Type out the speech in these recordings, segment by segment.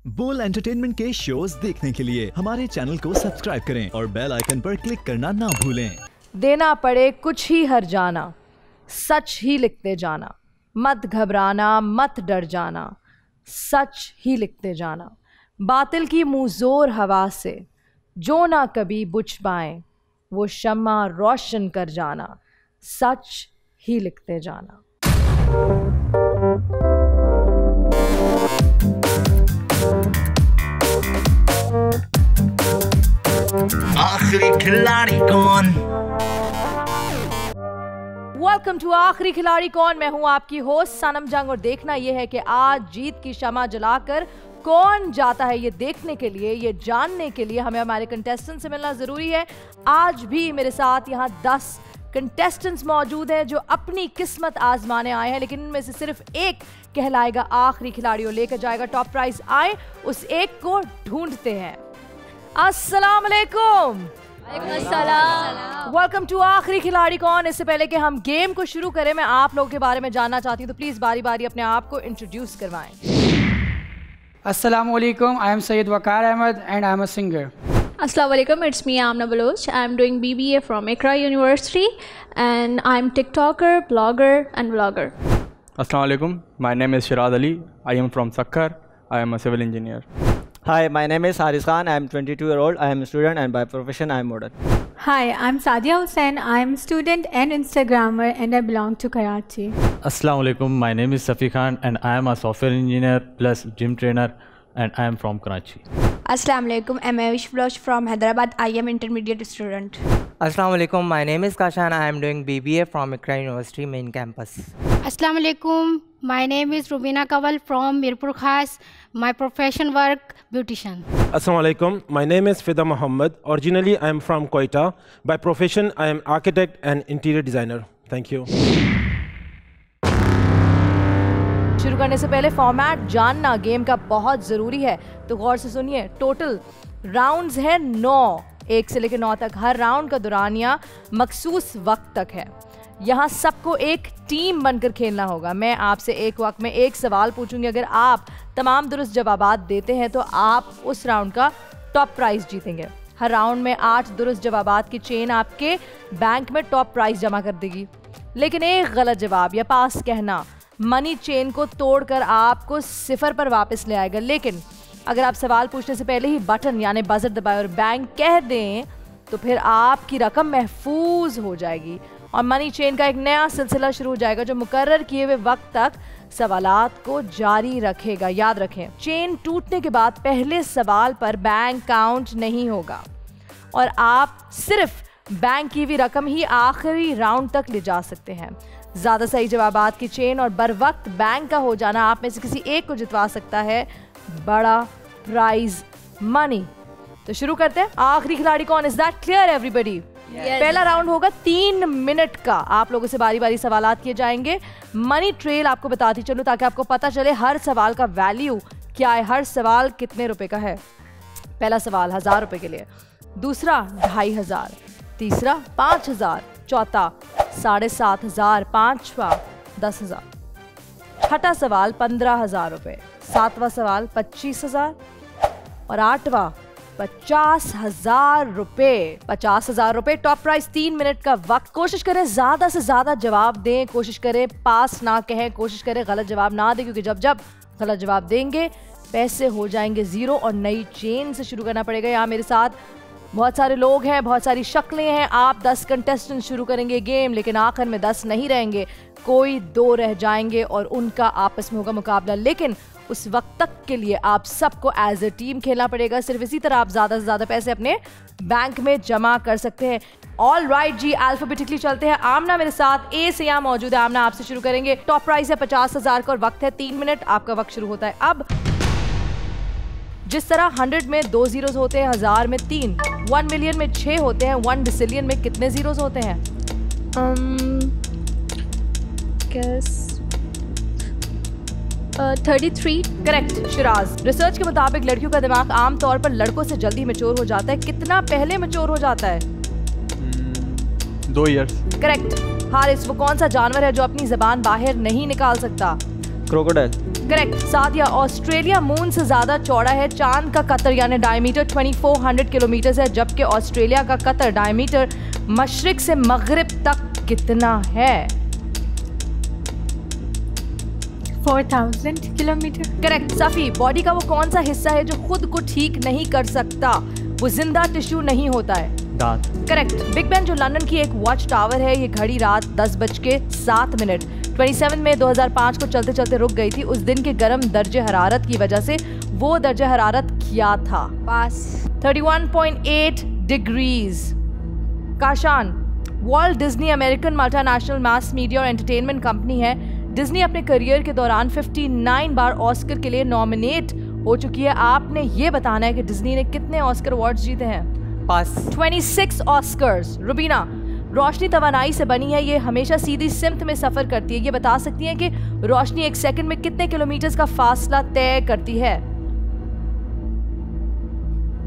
बोल एंटरटेनमेंट के शोज देखने के लिए हमारे चैनल को सब्सक्राइब करें और बेल आइकन पर क्लिक करना ना भूलें। देना पड़े कुछ ही हर जाना, सच ही लिखते जाना, मत घबराना मत डर जाना, सच ही लिखते जाना। बातिल की मुंहजोर हवा से जो ना कभी बुझ पाए, वो शम्मा रोशन कर जाना, सच ही लिखते जाना। आखिरी खिलाड़ी कौन? वेलकम टू आखिरी खिलाड़ी कौन। मैं हूं आपकी होस्ट सनम जंग और देखना यह है कि आज जीत की शमा जलाकर कौन जाता है। ये देखने के लिए, ये जानने के लिए हमें हमारे कंटेस्टेंट से मिलना जरूरी है। आज भी मेरे साथ यहाँ 10 कंटेस्टेंट्स मौजूद हैं जो अपनी किस्मत आजमाने आए हैं, लेकिन इनमें से सिर्फ एक कहलाएगा आखिरी खिलाड़ी और लेकर जाएगा टॉप प्राइज। आए उस एक को ढूंढते हैं। अस्सलाम वालेकुम। वेलकम टू आखिरी खिलाड़ी कौन। इससे पहले कि हम गेम को शुरू करें, मैं आप लोगों के बारे में जानना चाहती हूँ, तो प्लीज बारी बारी अपने आप को इंट्रोड्यूस करवाएं। अस्सलाम वालेकुम, I am Syed Waqar Ahmed and I am a singer. Assalamu alaikum, it's me Amna Baloch. I'm doing BBA from Iqra University and I'm TikToker, blogger and vlogger. Assalamu alaikum, my name is Shiraz Ali. I am from Sakkar. I am a civil engineer. Hi, my name is Haris Khan. I am 22-year-old. I am a student and by profession I am model. Hi, I'm Sadia Hussain. I am a student and Instagrammer and I belong to Karachi. Assalamu alaikum, my name is Safi Khan and I am a software engineer plus gym trainer and I am from Karachi. Assalamu alaikum, I'm Avish Bloch from Hyderabad. I am intermediate student. Assalamu alaikum, my name is Kashan. I am doing BBA from Iqra University main campus. Assalamu alaikum, my name is Rubina Kawal from Mirpur Khas. My profession work beautician. Assalamu alaikum, my name is Fida Muhammad. Originally I am from Quetta. By profession I am architect and interior designer. Thank you. शुरू करने से पहले format जानना game का बहुत ज़रूरी है, तो गौर से सुनिए। टोटल राउंड्स है 9, 1 से लेकर 9 तक। हर राउंड का दुरानिया मखसूस वक्त तक है। यहाँ सबको एक टीम बनकर खेलना होगा। मैं आपसे एक वक्त में एक सवाल पूछूंगी, अगर आप तमाम दुरुस्त जवाबात देते हैं तो आप उस राउंड का टॉप प्राइज़ जीतेंगे। हर राउंड में 8 दुरुस्त जवाबात की चेन आपके बैंक में टॉप प्राइज़ जमा कर देगी, लेकिन एक गलत जवाब या पास कहना मनी चेन को तोड़कर आपको 0 पर वापस ले आएगा। लेकिन अगर आप सवाल पूछने से पहले ही बटन यानी बजर दबाए और बैंक कह दें तो फिर आपकी रकम महफूज हो जाएगी और मनी चेन का एक नया सिलसिला शुरू हो जाएगा जो मुकर्रर किए हुए वक्त तक सवालात को जारी रखेगा। याद रखें, चेन टूटने के बाद पहले सवाल पर बैंक काउंट नहीं होगा और आप सिर्फ बैंक की हुई रकम ही आखिरी राउंड तक ले जा सकते हैं। ज़्यादा सही जवाबात की चेन और बर वक्त बैंक का हो जाना आप में से किसी एक को जितवा सकता है बड़ा प्राइज मनी। तो शुरू करते हैं। आखिरी खिलाड़ी कौन। Is that clear everybody? पहला राउंड होगा 3 मिनट का। आप लोगों से बारी बारी सवालात किए जाएंगे। मनी ट्रेल आपको बताती चलूँ ताकि आपको पता चले हर सवाल का वैल्यू क्या है, हर सवाल कितने रुपए का है। पहला सवाल 1000 रुपए के लिए, दूसरा 2500, तीसरा 5000, चौथा 7500, पांचवा 10,000, छठा सवाल 15,000 रुपए, सातवां सवाल 25,000 और आठवां 50,000 रुपए। 50,000 रुपए टॉप प्राइस। 3 मिनट का वक्त। कोशिश करें ज्यादा से ज्यादा जवाब दें, कोशिश करें पास ना कहें, कोशिश करें गलत जवाब ना दें, क्योंकि जब जब गलत जवाब देंगे पैसे हो जाएंगे 0 और नई चेन से शुरू करना पड़ेगा। यहाँ मेरे साथ बहुत सारे लोग हैं, बहुत सारी शक्लें हैं। आप 10 कंटेस्टेंट शुरू करेंगे गेम, लेकिन आखिर में 10 नहीं रहेंगे, कोई 2 रह जाएंगे और उनका आपस में होगा मुकाबला। लेकिन उस वक्त तक के लिए आप सबको एज ए टीम खेलना पड़ेगा। सिर्फ इसी तरह आप ज़्यादा से ज़्यादा पैसे अपने बैंक में जमा कर सकते हैं। ऑल राइट जी, अल्फाबेटिकली चलते हैं। आमना मेरे साथ ए से यहाँ मौजूद है। आमना आपसे शुरू करेंगे। टॉप प्राइस है 50,000 का और वक्त है 3 मिनट। आपका वक्त शुरू होता है अब। जिस तरह 100 में 2 जीरोस होते हैं, 1000 में 3, 1 मिलियन में 6 होते हैं, 1 डिसिलियन में कितने जीरोस होते हैं? Guess 33। करेक्ट शिराज। रिसर्च के मुताबिक लड़कियों का दिमाग आमतौर पर लड़कों से जल्दी मैच्योर हो जाता है। कितना पहले मैच्योर हो जाता है? 2 years। करेक्ट। हारिस, वो कौन सा जानवर है जो अपनी जबान बाहर नहीं निकाल सकता? Crocodile. Correct. Sadia, Australia moon से ज्यादा चौड़ा है। चांद का कतर यानी डायमीटर 2400 किलोमीटर है, जबकि ऑस्ट्रेलिया का कतर डायमीटर मशरिक से मगरिब तक कितना है? 4000 किलोमीटर। करेक्ट। सफी, बॉडी का वो कौन सा हिस्सा है जो खुद को ठीक नहीं कर सकता, वो जिंदा टिश्यू नहीं होता है? दांत। करेक्ट। बिग बेन जो लंदन की एक वॉच टावर है, ये घड़ी रात 10:07 27 मई 2005 को चलते चलते रुक गई थी। उस दिन के गर्म दर्जे हरारत की वजह से वो दर्जे हरारत क्या था? पास। 31.8 degrees. Kashan, Walt Disney American multinational mass media और एंटरटेनमेंट कंपनी है। डिज्नी अपने करियर के दौरान 59 बार ऑस्कर के लिए नॉमिनेट हो चुकी है। आपने ये बताना है कि डिज्नी ने कितने ऑस्कर अवार्ड्स जीते हैं? पास। 26 ऑस्कर्स। रुबीना, रोशनी तवानाई से बनी है, ये हमेशा सीधी सिमत में सफर करती है। ये बता सकती हैं कि रोशनी एक सेकंड में कितने किलोमीटर का फासला तय करती है?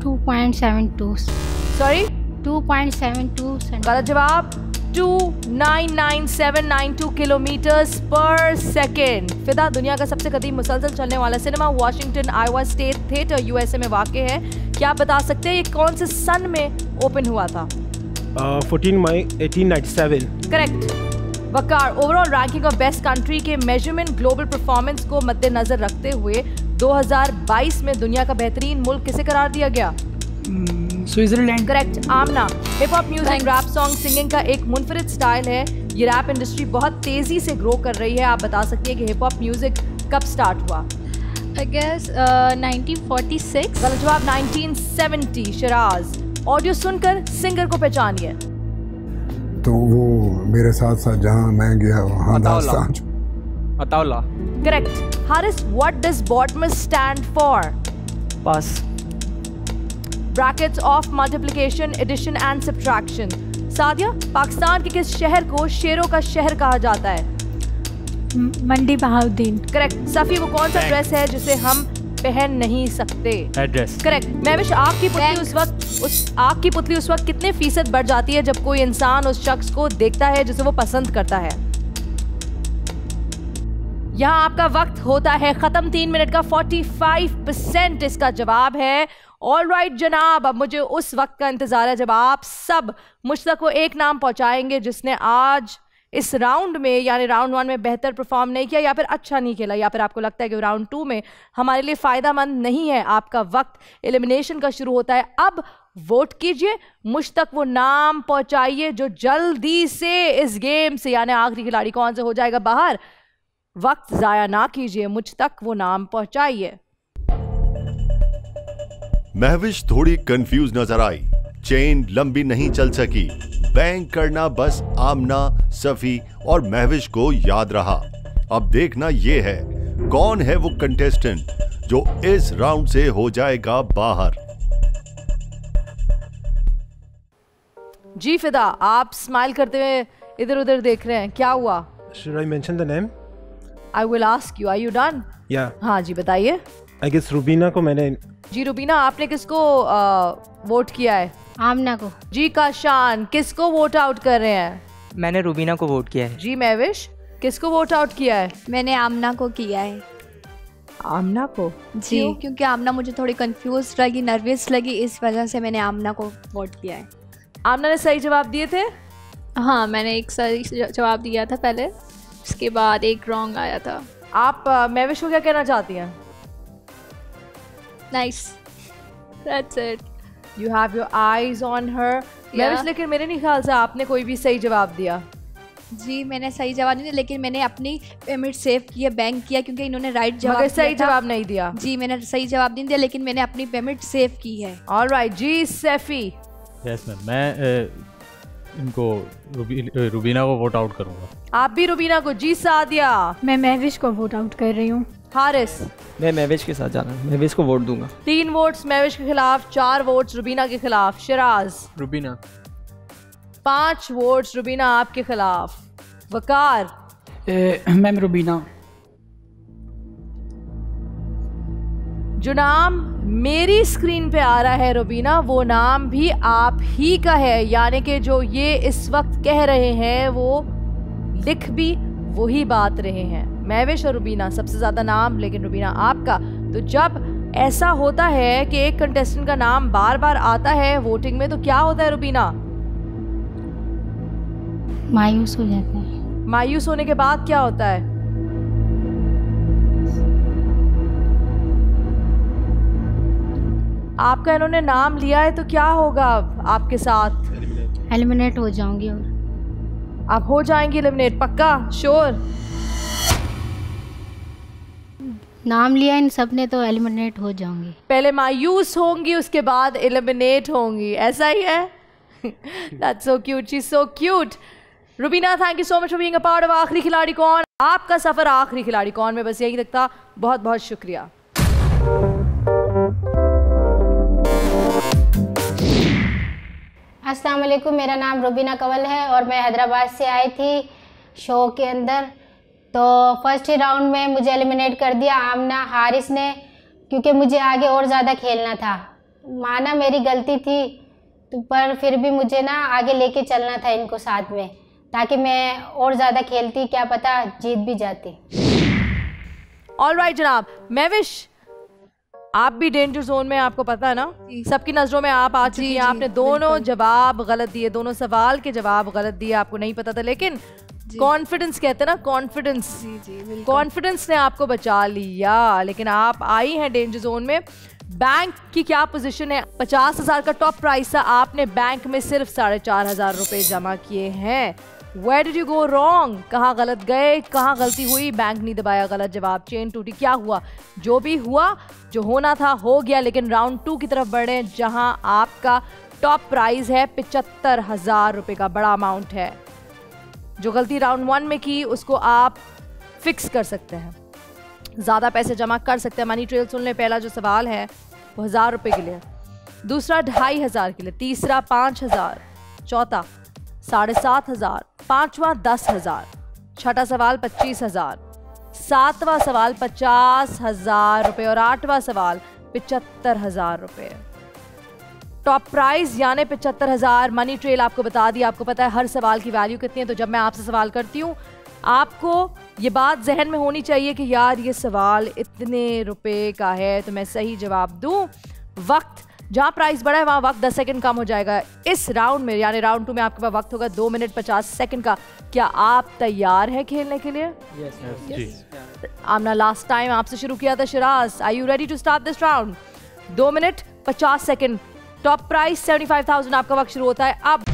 2.72। सॉरी, 2.72। गलत जवाब। 2,99792 किलोमीटर्स पर सेकेंड। फिदा, दुनिया का सबसे कदीम मुसलसल चलने वाला cinema Washington Iowa state theatre USA में वाक़ है। क्या आप बता सकते हैं ये कौन से सन में ओपन हुआ था? 14 मई 1897। Correct. Waqar, overall ranking of best country के मेजरमेंट ग्लोबल परफॉर्मेंस को मद्देनजर रखते हुए 2022 में दुनिया का बेहतरीन मुल्क किसे करार दिया गया? Switzerland. Correct. Amna, hip hop music, rap song singing का एक मुनफरिद स्टाइल है। ये रैप इंडस्ट्री बहुत तेजी से ग्रो कर रही है। आप बता सकती हैं कि हिप हॉप म्यूजिक कब स्टार्ट हुआ? I guess 1946. गलत जवाब। 1970। शराज, ऑडियो सुनकर सिंगर को पहचानिए। तो वो मेरे साथ साथ जहाँ मैं गया वहाँ दास्तान। Ataullah. Correct. Haris, what does BODMAS stand for? Pass. Brackets of multiplication, addition and subtraction. Sadia, Pakistan के किस शहर को शेरों का शहर कहा जाता है? मंडी बहाउद्दीन। करेक्ट। सफी, वो कौन सा ड्रेस है जिसे हम पहन नहीं सकते? एड्रेस। करेक्ट। महविश, आग की पुतली उस वक्त कितने फीसद बढ़ जाती है जब कोई इंसान उस शख्स को देखता है जिसे वो पसंद करता है? यहाँ आपका वक्त होता है खत्म। 3 मिनट का 45% इसका जवाब है। ऑलराइट जनाब, अब मुझे उस वक्त का इंतजार है जब आप सब मुझ तक वो एक नाम पहुंचाएंगे जिसने आज इस राउंड में यानी राउंड 1 में बेहतर परफॉर्म नहीं किया, या फिर अच्छा नहीं खेला, या फिर आपको लगता है कि राउंड 2 में हमारे लिए फ़ायदा मंद नहीं है। आपका वक्त एलिमिनेशन का शुरू होता है। अब वोट कीजिए, मुझ तक वो नाम पहुंचाइए जो जल्दी से इस गेम से यानी आखिरी खिलाड़ी कौन से हो जाएगा बाहर। वक्त ज़ाया ना कीजिए, मुझ तक वो नाम पहुंचाइए। महविश थोड़ी कंफ्यूज नजर आई। चेन लंबी नहीं चल सकी। बैंक करना बस आमना, सफी और महविश को याद रहा। अब देखना ये है कौन है वो कंटेस्टेंट जो इस राउंड से हो जाएगा बाहर। जी फिदा, आप स्माइल करते हुए इधर उधर देख रहे हैं, क्या हुआ? Should I mention the name? I will ask you. Are you done? Yeah. हाँ जी, बताइए। I guess रुबीना को मैंने। जी रुबीना, आपने किसको वोट किया है? आमना को। जी काशान, किसको वोट आउट कर रहे हैं? मैंने रुबीना को वोट किया है। जी महविश, किसको वोट आउट किया है? मैंने आमना को किया है। आमना को? जी, क्योंकि आमना मुझे थोड़ी कंफ्यूज लगी, नर्वस लगी, इस वजह से मैंने आमना को वोट किया है। आमना ने सही जवाब दिए थे? हाँ, मैंने एक सही जवाब दिया था पहले, उसके बाद एक रॉन्ग आया था। आप महविश को क्या कहना चाहती हैं? Nice, that's it. You have your eyes on her. Mahvish, लेकिन मेरे नहीं ख्याल से आपने कोई भी सही जवाब दिया। जी, मैंने सही जवाब नहीं दिया, लेकिन मैंने अपनी पेमेंट सेव की है, बैंक किया, क्योंकि इन्होंने राइट जवाब मगर सही जवाब नहीं दिया। जी, मैंने सही जवाब नहीं दिया, लेकिन मैंने अपनी पेमेंट सेव की है। ऑलराइट जी, सैफी। यस मैम, मैं इनको रुबीना को वोट आउट करूंगा। आप भी रुबीना को? जी सादिया। मैं महविश को वोट आउट कर रही हूँ। हारिस? मैं महविश के साथ जाना, महविश को वोट दूंगा। 3 वोट्स महविश के खिलाफ, 4 वोट्स रुबीना के खिलाफ। शराज? रुबीना। 5 वोट्स रुबीना आपके खिलाफ। वकार? मैम रुबीना। जो नाम मेरी स्क्रीन पे आ रहा है रुबीना, वो नाम भी आप ही का है, यानी कि जो ये इस वक्त कह रहे हैं वो लिख भी वही बात रहे हैं। महविश और रुबीना सबसे ज़्यादा नाम, लेकिन रुबीना आपका। तो जब ऐसा होता है कि एक कंटेस्टेंट का नाम बार बार आता है वोटिंग में, तो क्या होता है रुबीना? मायूस हो जाते हैं। मायूस होने के बाद क्या होता है? आपका इन्होंने नाम लिया है तो क्या होगा अब आपके साथ? एलिमिनेट हो जाऊंगी। और आप हो जाएंगी एलिमिनेट? पक्का? श्योर? नाम लिया इन सब ने तो एलिमिनेट हो जाऊंगी। पहले मायूस होंगी, उसके बाद एलिमिनेट होंगी, ऐसा ही है? That's so cute, she's so cute. Rubina, thank you so much for being a part of आखिरी खिलाड़ी कौन। आपका सफर आखिरी खिलाड़ी कौन में बस यही तक था। बहुत बहुत शुक्रिया। अस्सलाम वालेकुम, मेरा नाम रुबीना कंवल है और मैं हैदराबाद से आई थी शो के अंदर। तो फर्स्ट ही राउंड में मुझे एलिमिनेट कर दिया आमना हारिस ने, क्योंकि मुझे आगे और ज़्यादा खेलना था। माना मेरी गलती थी, तो पर फिर भी मुझे ना आगे लेके चलना था इनको साथ में, ताकि मैं और ज़्यादा खेलती, क्या पता जीत भी जाती। ऑलराइट जनाब, महविश आप भी डेंजर जोन में, आपको पता है ना, सबकी नजरों में आप आ चुकी हैं। आपने दोनों जवाब गलत दिए, दोनों सवाल के जवाब गलत दिए, आपको नहीं पता था, लेकिन कॉन्फिडेंस कहते हैं ना, कॉन्फिडेंस ने आपको बचा लिया। लेकिन आप आई हैं डेंजर जोन में। बैंक की क्या पोजीशन है? 50,000 का टॉप प्राइस था, आपने बैंक में सिर्फ 4,500 रुपए जमा किए हैं। Where did you go wrong? कहाँ गलत गए, कहाँ गलती हुई? बैंक नहीं दबाया, गलत जवाब, चेन टूटी, क्या हुआ? जो भी हुआ, जो होना था हो गया। लेकिन राउंड 2 की तरफ बढ़े, जहां आपका टॉप प्राइज है 75,000 रुपए का, बड़ा अमाउंट है। जो गलती राउंड 1 में की उसको आप फिक्स कर सकते हैं, ज़्यादा पैसे जमा कर सकते हैं। मनी ट्रेल सुन लें। पहला जो सवाल है वो 1,000 रुपये के लिए, दूसरा 2,500 के लिए, तीसरा 5,000, चौथा 7,500, पांचवा 10,000, छठा सवाल 25,000, सातवां सवाल 50,000 रुपये और आठवां सवाल 75,000 रुपये। टॉप प्राइज यानी 75,000। मनी ट्रेल आपको बता दिया, आपको पता है हर सवाल की वैल्यू कितनी है। तो जब मैं आपसे सवाल करती हूँ, आपको ये बात जहन में होनी चाहिए कि यार ये सवाल इतने रुपए का है तो मैं सही जवाब दूँ। वक्त जहाँ प्राइस बढ़ा है वहाँ वक्त 10 सेकंड कम हो जाएगा। इस राउंड में यानी राउंड 2 में आपके पास वक्त होगा 2 मिनट 50 सेकंड का। क्या आप तैयार हैं खेलने के लिए? Yes. आमना, लास्ट टाइम आपसे शुरू किया था Shiraz, are you ready to start this round? 2 minute 50 second, top prize 75,000, आपका वक्त शुरू होता है अब।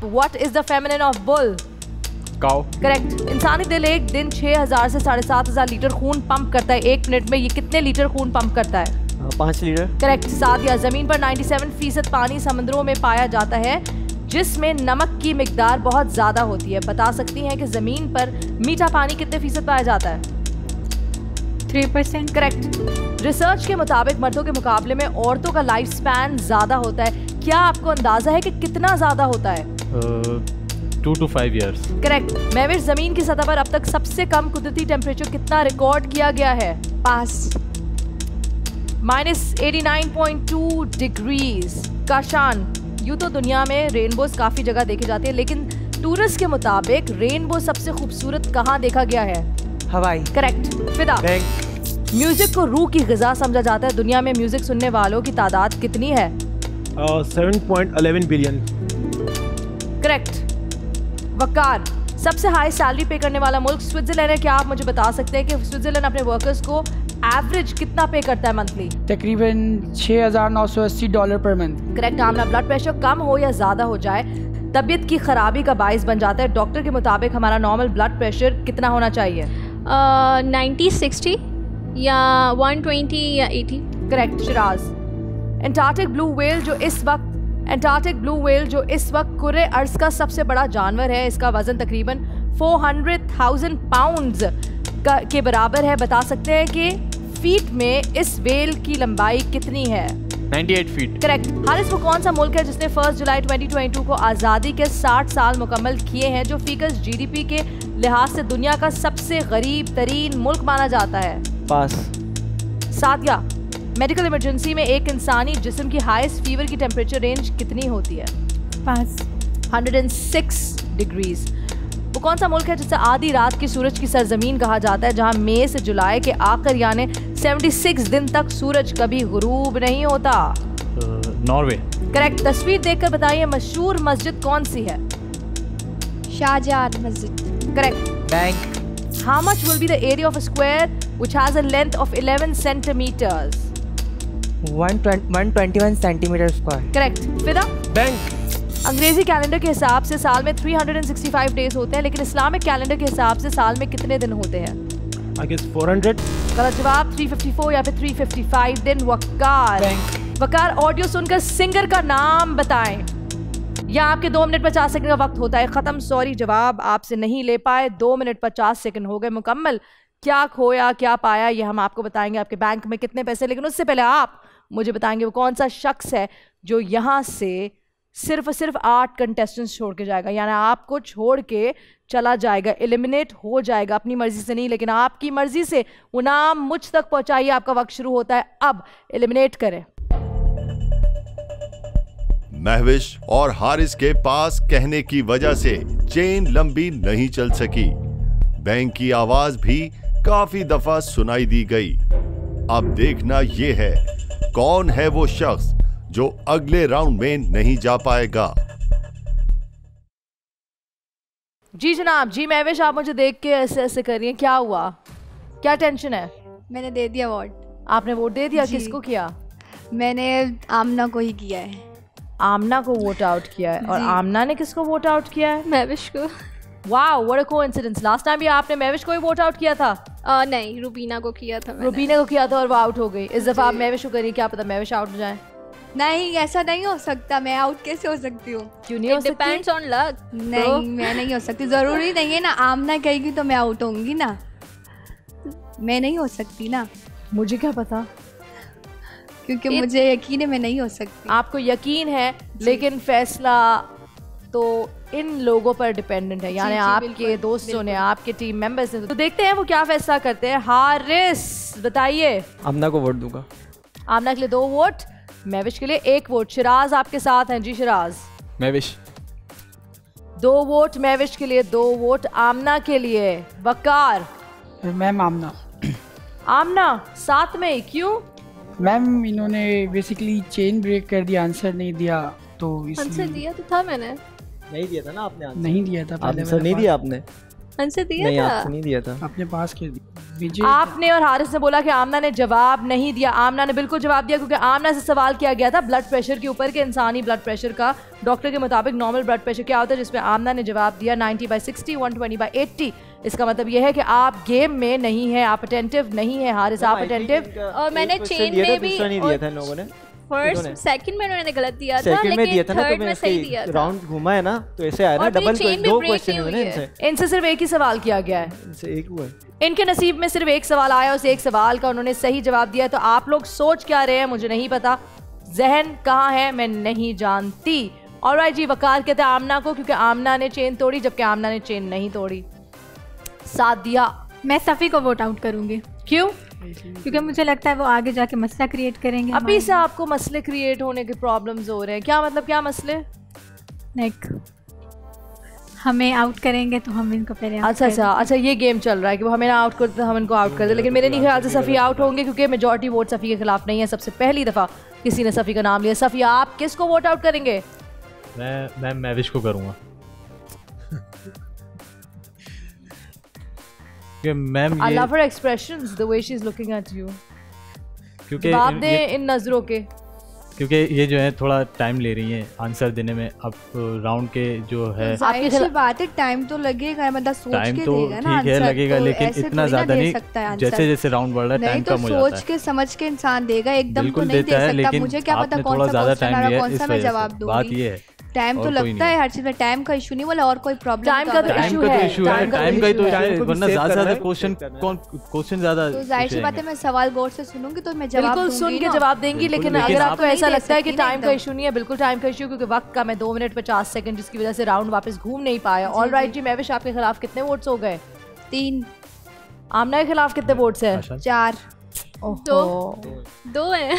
What is the feminine of bull? Cow. Correct. इंसानी दिल एक दिन 6,000 से 7,500 लीटर खून पंप करता है। 1 मिनट में ये कितने लीटर खून पंप करता है? 5 लीटर। करेक्ट। सादिया, जमीन पर 97% पानी समुद्रों में पाया जाता है जिसमें नमक की मिकदार बहुत ज्यादा होती है। बता सकती हैं कि जमीन पर मीठा पानी कितने फीसद पाया जाता है? 3%। करेक्ट। रिसर्च के मुताबिक मर्दों के मुकाबले में औरतों का लाइफ स्पैन ज्यादा होता है। क्या आपको अंदाजा है कि कितना ज्यादा होता है? 2 to 5 years। करेक्ट। महविश, जमीन की सतह पर अब तक सबसे कम कुदरती टेम्परेचर कितना रिकॉर्ड किया गया है? पास। -89.2 डिग्रीज। काशान, यूँ तो दुनिया में रेनबोज काफ़ी जगह देखे जाते हैं, लेकिन टूरिस्ट के मुताबिक रेनबो सबसे खूबसूरत कहाँ देखा गया है? हवाई। करेक्ट। फिदा, म्यूजिक को रूह की ग़िज़ा समझा जाता है। दुनिया में म्यूजिक सुनने वालों की तादाद कितनी है? 7.11 बिलियन। करेक्ट। वकार, सबसे हाई सैलरी पे करने वाला मुल्क स्विट्जरलैंड है। क्या आप मुझे बता सकते हैं कि स्विट्जरलैंड अपने वर्कर्स को एवरेज कितना पे करता है मंथली? तकरीबन $6,980 पर मंथ। करेक्ट। आमना, ब्लड प्रेशर कम हो या ज़्यादा हो जाए तबीयत की खराबी का बाइस बन जाता है। डॉक्टर के मुताबिक हमारा नॉर्मल ब्लड प्रेशर कितना होना चाहिए? 90-60 या 120 या 80। Correct. Siraj, Antarctic blue whale जो इस वक्त कुर्रे अर्ज का सबसे बड़ा जानवर है, इसका वजन तकरीबन 400,000 पाउंड्स के बराबर है। बता सकते हैं कि फीट में इस व्हेल की लंबाई कितनी है? 98 फीट। करेक्ट। हारिस, वो कौन सा मुल्क है जिसने 1 जुलाई 2022 को आज़ादी के 60 साल मुकम्मल किए हैं, जो फीकस GDP के लिहाज से दुनिया का सबसे गरीब तरीन मुल्क माना जाता है? पास। सादिया, मेडिकल इमरजेंसी में एक इंसानी जिस्म की हाईएस्ट फीवर की टेम्परेचर रेंज कितनी होती है? पास। 106 डिग्रीज। वो कौन सा मुल्क है जिसे आधी रात की सूरज की सरजमीन कहा जाता है, जहां मई से जुलाई के आखिर यानी 76 दिन तक सूरज कभी गुरूब नहीं होता? नॉर्वे। करेक्ट। तस्वीर देखकर बताइए मशहूर मस्जिद कौन सी है? शाहजहां मस्जिद। Correct. Bank. How much will be the area of a square which has a length of 11 centimeters? 121 centimeters square. Correct. फिदा? बैंक। अंग्रेजी कैलेंडर के हिसाब से साल में 365 डेज होते हैं, लेकिन इस्लामिक कैलेंडर के हिसाब से साल में कितने दिन होते हैं? I guess 400. गलत जवाब। 354 या फिर 355 दिन। वकार। वकार, ऑडियो सुनकर सिंगर का नाम बताएं। या आपके 2 मिनट 50 सेकंड का वक्त होता है खत्म। सॉरी, जवाब आपसे नहीं ले पाए। 2 मिनट 50 सेकंड हो गए मुकम्मल। क्या खोया क्या पाया ये हम आपको बताएंगे। आपके बैंक में कितने पैसे, लेकिन उससे पहले आप मुझे बताएंगे वो कौन सा शख्स है जो यहाँ से सिर्फ 8 कंटेस्टेंट्स छोड़ के जाएगा, यानी आपको छोड़ के चला जाएगा, एलिमिनेट हो जाएगा। अपनी मर्जी से नहीं, लेकिन आपकी मर्जी से वो नाम मुझ तक पहुंचाइए। आपका वक्त शुरू होता है अब। एलिमिनेट करें। महविश और हारिस के पास कहने की वजह से चेन लंबी नहीं चल सकी। बैंक की आवाज भी काफी दफा सुनाई दी गई। अब देखना यह है कौन है वो शख्स जो अगले राउंड में नहीं जा पाएगा। जी जनाब। जी महविश, आप मुझे देख के ऐसे ऐसे कर रही हैं, क्या हुआ? क्या टेंशन है? मैंने दे दिया वोट। आपने वोट दे दिया? किसको किया? मैंने आमना को ही किया है। आमना को वोट आउट किया है। और आमना ने किसको वोट आउट किया है? महविश को। Wow, what a coincidence. Last time भी आपने महविश को ही वोट आउट किया था? नहीं, रुबीना को किया था मैंने। रुबीना को किया था और वो आउट हो गई। इस दफा आप महविश को करिए, क्या पता महविश आउट हो जाए। नहीं, ऐसा नहीं हो सकता। मैं आउट कैसे हो सकती हूँ? क्यों नहीं हो सकती? Depends on luck. नहीं, मैं नहीं हो सकती। जरूरी नहीं है ना आमना कहेगी तो मैं आउट होंगी ना। मैं नहीं हो सकती ना। मुझे क्या पता, क्योंकि मुझे यकीन है मैं नहीं हो सकती। आपको यकीन है, लेकिन फैसला तो इन लोगों पर डिपेंडेंट है, यानी आपके दोस्तों ने, आपके टीम मेंबर्स ने। तो देखते हैं वो क्या फैसला करते हैं। हारिस बताइए। आमना को वोट दूंगा। आमना के लिए 2 वोट, महविश के लिए 1 वोट। शिराज आपके साथ हैं। जी शिराज। महविश। 2 वोट महविश के लिए, 2 वोट आमना के लिए। वकार। मैम आमना। आमना साथ में ही क्यों? मैम इन्होंने बेसिकली चेन ब्रेक कर दिया, आंसर नहीं दिया तो आंसर दिया तो था मैंने। नहीं दिया था ना आपने आंसर? नहीं दिया था पहले। आंसर नहीं दिया आपने? आंसर दिया नहीं, था। आंसर नहीं दिया था। अपने पास कर दिया। आपने और हारिस ने बोला कि आमना ने जवाब नहीं दिया। आमना ने बिल्कुल जवाब दिया, क्योंकि आमना से सवाल किया गया था ब्लड प्रेशर के ऊपर के इंसानी ब्लड प्रेशर का डॉक्टर के मुताबिक नॉर्मल ब्लड प्रेशर क्या होता है, जिसमें आमना ने जवाब दिया 90/60, 120/80। इसका मतलब यह है कि आप गेम में नहीं है, आप अटेंटिव नहीं है। हारिस आप अटेंटिव। और मैंने चेन में भी नहीं दिया था लोगों ने। फर्स्ट सेकंड में उन्होंने गलत दिया था, सेकंड में दिया था ना, तो थर्ड में सही दिया था। राउंड घुमा है ना, तो ऐसे आया ना। डबल 2 क्वेश्चन हुए ना इनसे। इनसे सिर्फ एक ही सवाल किया गया है। इनसे एक हुआ। इनके नसीब में सिर्फ एक सवाल आया, उस एक सवाल का उन्होंने सही जवाब दिया। तो आप लोग सोच क्या रहे हैं मुझे नहीं पता, जहन कहाँ है मैं नहीं जानती। ऑलराइट जी। वकार कहते हैं आमना को, क्योंकि आमना ने चेन तोड़ी, जबकि आमना ने चेन नहीं तोड़ी। साथ दिया। मैं सफ़ी को वोट आउट करूंगी। क्यों? क्योंकि मुझे लगता है वो आगे जाके मसला क्रिएट करेंगे। अभी से आपको मसले क्रिएट होने के प्रॉब्लम्स हो रहे हैं। क्या मतलब, क्या मसले? लाइक हमें आउट करेंगे तो हम इनको पहले अच्छा ये गेम चल रहा है कि वो हमें आउट करते तो हम इनको आउट कर दे। लेकिन मेरे नहीं ख्याल से सफ़ी आउट होंगे, क्योंकि मेजॉरिटी वोट सफ़ी के खिलाफ नहीं है। सबसे पहली दफ़ा किसी ने सफ़ी का नाम लिया। सफ़ी आप किसको वोट आउट करेंगे? मैं महविश को करूँगा। Ma'am I love her expressions, the way she's looking at you. क्योंकि जवाब दें इन नजरों के, क्योंकि ये जो है थोड़ा टाइम ले रही हैं आंसर देने में। अब राउंड के जो है जाहिर सी बात है टाइम तो लगेगा, मतलब सोच के तो देगा ना। ठीक है लगेगा, तो लेकिन इतना ज्यादा नहीं। जैसे जैसे राउंड बढ़ रहा है टाइम कम हो जाता है। सोच के समझ के इंसान देगा, एकदम तो नहीं दे है, सकता। मुझे क्या पता कौन सा क्वेश्चन आ रहा है, कौन सा मैं जवाब दूंगी। बात ये है टाइम तो लगता है हर चीज में। टाइम का इशू नहीं बोला, और कोई प्रॉब्लम? टाइम का तो इशू है, टाइम का ही तो इशू है, वरना ज्यादा क्वेश्चन ज्यादा। तो जाहिर सी बात है मैं सवाल गौर से सुनूंगी तो मैं जवाब बिल्कुल सुन के जवाब देंगी। लेकिन अगर आपको ऐसा लगता है कि टाइम का इशू नहीं है, बिल्कुल टाइम का इशू, क्योंकि वक्त का मैं 2 मिनट 50 सेकंड, जिसकी वजह से राउंड वापस घूम नहीं पाया। ऑलराइट जी। महविश आपके खिलाफ कितने वोट्स हो गए? 3। आमना के खिलाफ कितने वोट्स हैं? 4। 2 है।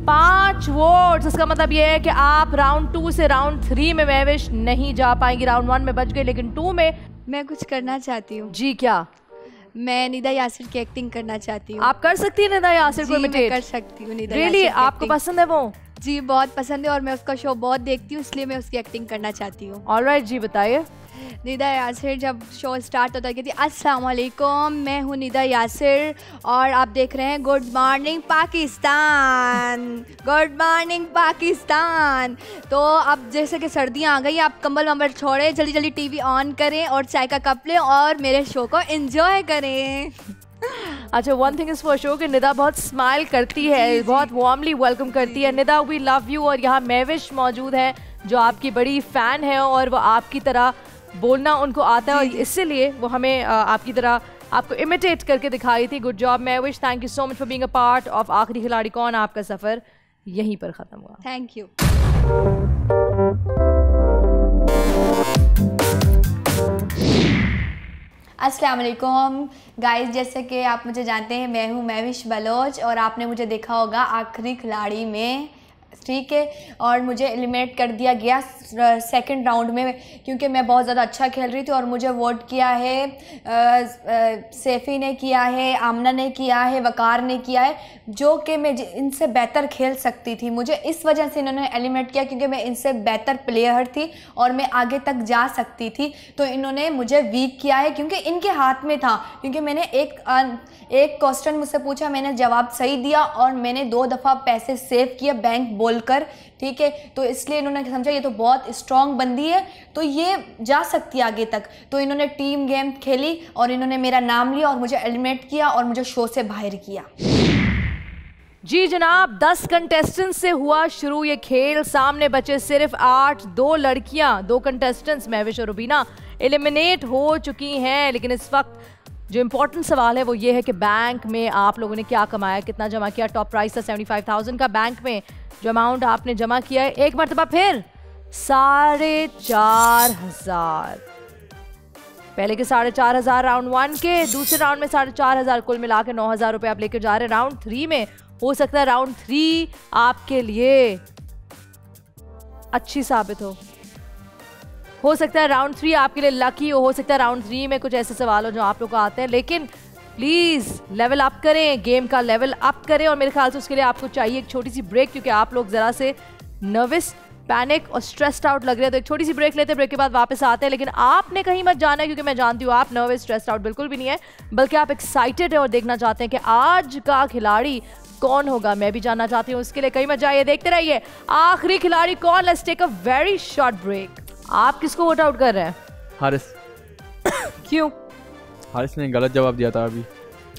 5 वोट्स। इसका मतलब ये है कि आप राउंड 2 से राउंड 3 में महविश नहीं जा पाएंगी। राउंड 1 में बच गए, लेकिन 2 में मैं कुछ करना चाहती हूँ। जी क्या? मैं निदा यासिर की एक्टिंग करना चाहती हूँ। आप कर सकती हैं निदा यासिर को इमिटेट? कर सकती हूँ निदा Really? यासिर की आपको acting। पसंद है वो? जी बहुत पसंद है और मैं उसका शो बहुत देखती हूँ, इसलिए मैं उसकी एक्टिंग करना चाहती हूँ। ऑलराइट जी बताइए। निदा यासिर जब शो स्टार्ट होता है कहती अस्सलाम वालेकुम, मैं हूँ निदा यासिर और आप देख रहे हैं good morning Pakistan, good morning Pakistan. तो अब जैसे कि सर्दियाँ आ गई, आप कंबल वंबल छोड़े, जल्दी जल्दी टीवी ऑन करें और चाय का कप लें और मेरे शो को एंजॉय करें। अच्छा, one thing is for sure कि निदा बहुत स्माइल करती है, बहुत वार्मली वेलकम करती है। Nida we love you. और यहाँ महविश मौजूद है जो आपकी बड़ी फ़ैन है और वो आपकी तरह बोलना उनको आता है और इसीलिए वो हमें आपकी तरह आपको इमिटेट करके दिखाई थी। Good job Mahvish, thank you so much for being a part of आखिरी खिलाड़ी कौन। आपका सफ़र यहीं पर ख़त्म हुआ। Thank you. अस्सलाम वालेकुम गाइस, जैसे कि आप मुझे जानते हैं, मैं हूँ महविश बलोच और आपने मुझे देखा होगा आखिरी खिलाड़ी में, ठीक है। और मुझे एलिमिनेट कर दिया गया सेकंड राउंड में क्योंकि मैं बहुत ज़्यादा अच्छा खेल रही थी और मुझे वोट किया है सैफ़ी ने किया है, आमना ने किया है, वकार ने किया है, जो कि मैं इनसे बेहतर खेल सकती थी। मुझे इस वजह से इन्होंने एलिमिनेट किया क्योंकि मैं इनसे बेहतर प्लेयर थी और मैं आगे तक जा सकती थी। तो इन्होंने मुझे वीक किया है क्योंकि इनके हाथ में था, क्योंकि मैंने एक क्वेश्चन मुझसे पूछा, मैंने जवाब सही दिया और मैंने 2 दफ़ा पैसे सेव किए बैंक बोलकर, ठीक है। तो इसलिए इन्होंने समझा ये तो बहुत स्ट्रॉन्ग बंदी है, तो ये जा सकती है आगे तक। तो इन्होंने टीम गेम खेली और इन्होंने मेरा नाम लिया और मुझे एलिमिनेट किया और मुझे शो से बाहर किया। जी जनाब, 10 कंटेस्टेंट्स से हुआ शुरू ये खेल। सामने बचे सिर्फ 8, 2 लड़कियां, 2 कंटेस्टेंट्स महविश और रुबीना एलिमिनेट हो चुकी हैं। लेकिन इस वक्त जो इम्पोर्टेंट सवाल है वो ये है कि बैंक में आप लोगों ने क्या कमाया, कितना जमा किया। टॉप प्राइस था 75,000 का। बैंक में जो अमाउंट आपने जमा किया है, एक मरतबा फिर 4,500। पहले के 4,500 राउंड 1 के, दूसरे राउंड में 4,500, कुल मिला के 9,000 रुपये आप लेकर जा रहे हैं। राउंड 3 में हो सकता है राउंड 3 आपके लिए अच्छी साबित हो सकता है राउंड 3 आपके लिए लकी हो सकता है राउंड 3 में कुछ ऐसे सवाल हो जो आप लोग को आते हैं। लेकिन प्लीज़ लेवल अप करें, गेम का लेवल अप करें और मेरे ख्याल से उसके लिए आपको चाहिए एक छोटी सी ब्रेक, क्योंकि आप लोग ज़रा से नर्वस, पैनिक और स्ट्रेस्ड आउट लग रहे हैं। तो एक छोटी सी ब्रेक लेते हैं, ब्रेक के बाद वापस आते हैं। लेकिन आपने कहीं मत जाना है क्योंकि मैं जानती हूँ आप नर्वस, स्ट्रेस्ड आउट बिल्कुल भी नहीं है, बल्कि आप एक्साइटेड है और देखना चाहते हैं कि आज का खिलाड़ी कौन होगा। मैं भी जानना चाहती हूँ, उसके लिए कहीं मत जाइए, देखते रहिए आखिरी खिलाड़ी कौन। Let's take a very short break. आप किसको वोट आउट कर रहे हैं? हारिस। क्यों? हारिस ने गलत जवाब दिया था अभी।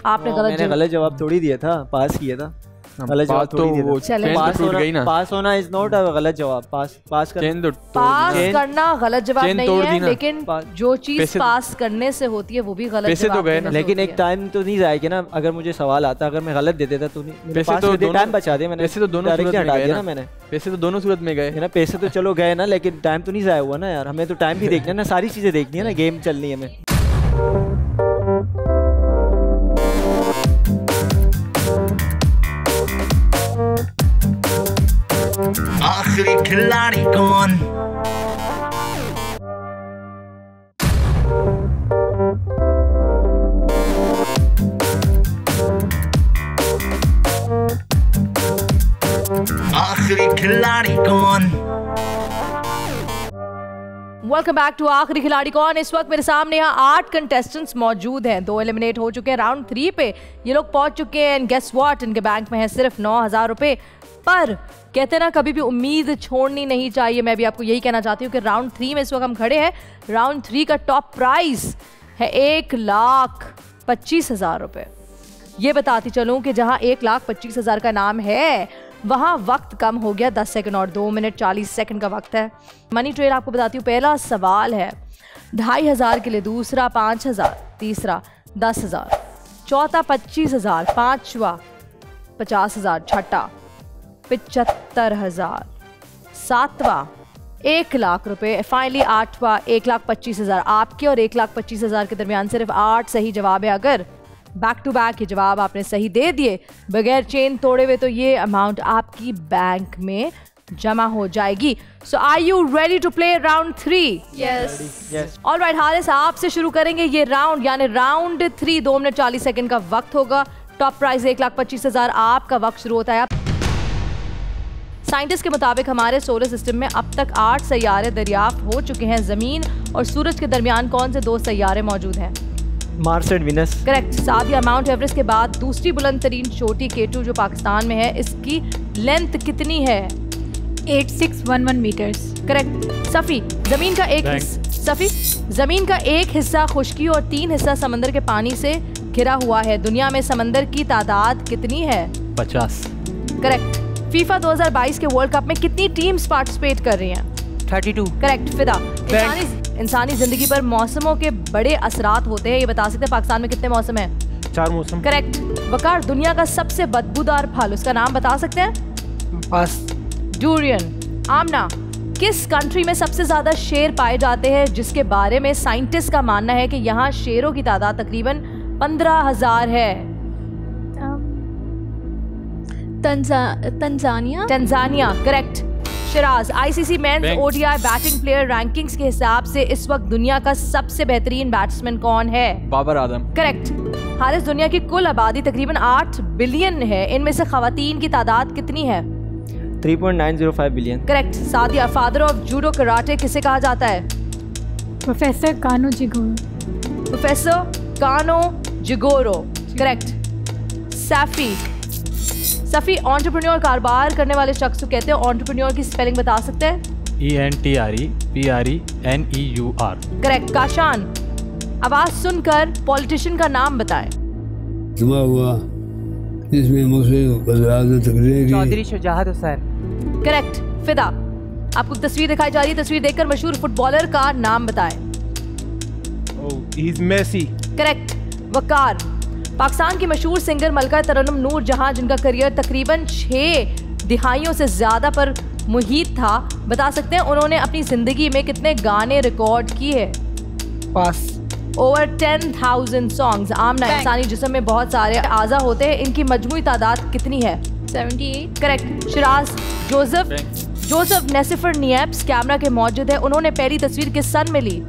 आपने गलत जवाब थोड़ी दिया था, पास किया था। गलत जवाब थोड़ी दिया था। पास होना इज नॉट अ गलत जवाब। पास करना गलत जवाब नहीं है, लेकिन जो चीज पास करने से होती है वो भी गलत जवाब है। लेकिन एक टाइम तो नहीं जाएगी ना, अगर मुझे सवाल आता, अगर मैं गलत दे देता तो नहीं, टाइम बचा दिया मैंने। पैसे तो दोनों सूरत में गए ना, मैंने पैसे तो दोनों सूरत में गए ना। पैसे तो चलो गए ना, लेकिन टाइम तो नहीं जाया हुआ ना यार। हमें तो टाइम भी देखना है ना, सारी चीजें देखनी है ना, गेम चलनी है हमें। आखिरी खिलाड़ी कौन? आखिरी खिलाड़ी कौन? वेलकम बैक टू आखिरी खिलाड़ी कौन। इस वक्त मेरे सामने यहाँ 8 कंटेस्टेंट्स मौजूद हैं। 2 एलिमिनेट हो चुके हैं। राउंड 3 पे ये लोग पहुंच चुके हैं। गेस व्हाट, इनके बैंक में है सिर्फ 9,000 रुपए। पर कहते हैं ना, कभी भी उम्मीद छोड़नी नहीं चाहिए। मैं भी आपको यही कहना चाहती हूँ कि राउंड 3 में इस वक्त हम खड़े हैं। राउंड 3 का टॉप प्राइस है 1,25,000 रुपए। ये बताती चलूँ कि जहाँ 1,25,000 का नाम है वहाँ वक्त कम हो गया 10 सेकंड और 2 मिनट 40 सेकंड का वक्त है। मनी ट्रेल आपको बताती हूँ। पहला सवाल है 2,500 के लिए, दूसरा 5,000, तीसरा 10,000, चौथा 25,000, पांचवा 50,000, छठा 75,000, सातवां 1,00,000 रुपए, फाइनली 8वां 1,25,000। आपके और 1,25,000 के दरमियान सिर्फ 8 सही जवाब है। अगर बैक टू बैक ये जवाब आपने सही दे दिए बगैर चेन तोड़े हुए, तो ये अमाउंट आपकी बैंक में जमा हो जाएगी। So are you ready to play round 3? Yes. Alright Haris, आपसे शुरू करेंगे ये राउंड, यानी राउंड 3। 2 मिनट 40 सेकंड का वक्त होगा। Top price 1,25,000। आपका वक्त शुरू होता है। साइंटिस्ट के मुताबिक हमारे सोलर सिस्टम में अब तक 8 सैयारे दरियाफ्त हो चुके हैं। जमीन और सूरज के दरमियान कौन से 2 सैयारे मौजूद हैं? Mars and Venus. Correct. Sadia, mount Everest के बाद दूसरी बुलंद तरीन चोटी K2 जो पाकिस्तान में है, इसकी लेंथ कितनी है? 8611 मीटर्स। करेक्ट। सफ़ी, जमीन का एक हिस्सा खुश्की और 3 हिस्सा समंदर के पानी से घिरा हुआ है। दुनिया में समंदर की तादाद कितनी है? 50। करेक्ट। फीफा 2022 के वर्ल्ड कप में कितनी टीम्स पार्टिसिपेट कर रही हैं? 32। करेक्ट। फिदा, इंसानी जिंदगी पर मौसमों के बड़े असरात होते हैं, ये बता सकते हैं पाकिस्तान में कितने मौसम हैं? 4 मौसम। करेक्ट। वकार, दुनिया का सबसे बदबूदार फल, उसका नाम बता सकते हैं? पास। डूरियन। आमना, किस कंट्री में सबसे ज्यादा शेर पाए जाते हैं, जिसके बारे में साइंटिस्ट का मानना है कि यहाँ शेरों की तादाद तकरीबन 15,000 है? Tanzania. Correct. Siraj, ICC men's ODI batting player rankings के हिसाब से इस वक्त दुनिया का सबसे बेहतरीन बैट्समैन कौन है? बाबर आजम। करेक्ट। हारिस, दुनिया की कुल आबादी तकरीबन 8 बिलियन है, इनमें से खवातीन की तादाद कितनी है? 3.905 billion. Correct. Sadia, father of judo karate किसे कहा जाता है? प्रोफेसर कानो जिगोरो। प्रोफेसर कानो जिगोरो। करेक्ट। सफ़ी, एंटरप्रेन्योर, कारोबार करने वाले शख्स को कहते हैं। एंटरप्रेन्योर की स्पेलिंग बता सकते हैं? ENTREPRENEUR। करेक्ट। काशान, आवाज सुनकर पॉलिटिशियन का नाम बताएं। हुआ जिसमें चौधरी शुजात हुसैन। करेक्ट। फिदा, आपको तस्वीर दिखाई जा रही है, तस्वीर देखकर मशहूर फुटबॉलर का नाम बताएं। मेसी। करेक्ट। वकार, पाकिस्तान की मशहूर सिंगर मलका तरन्नुम नूर जहां, जिनका करियर तकरीबन 6 दिहाइयों से ज्यादा पर मुहित था, बता सकते हैं उन्होंने अपनी जिंदगी में कितने गाने रिकॉर्ड किए? पास। Over 10,000 songs. आमना, इंसानी जिस्म में बहुत सारे आज़ा होते हैं, इनकी मजमूई तादाद कितनी है? 78। करेक्ट। शिराज, जोसेफ नेसिफर निएप्स कैमरा के मौजूद है, उन्होंने पहली तस्वीर किस सन में ली?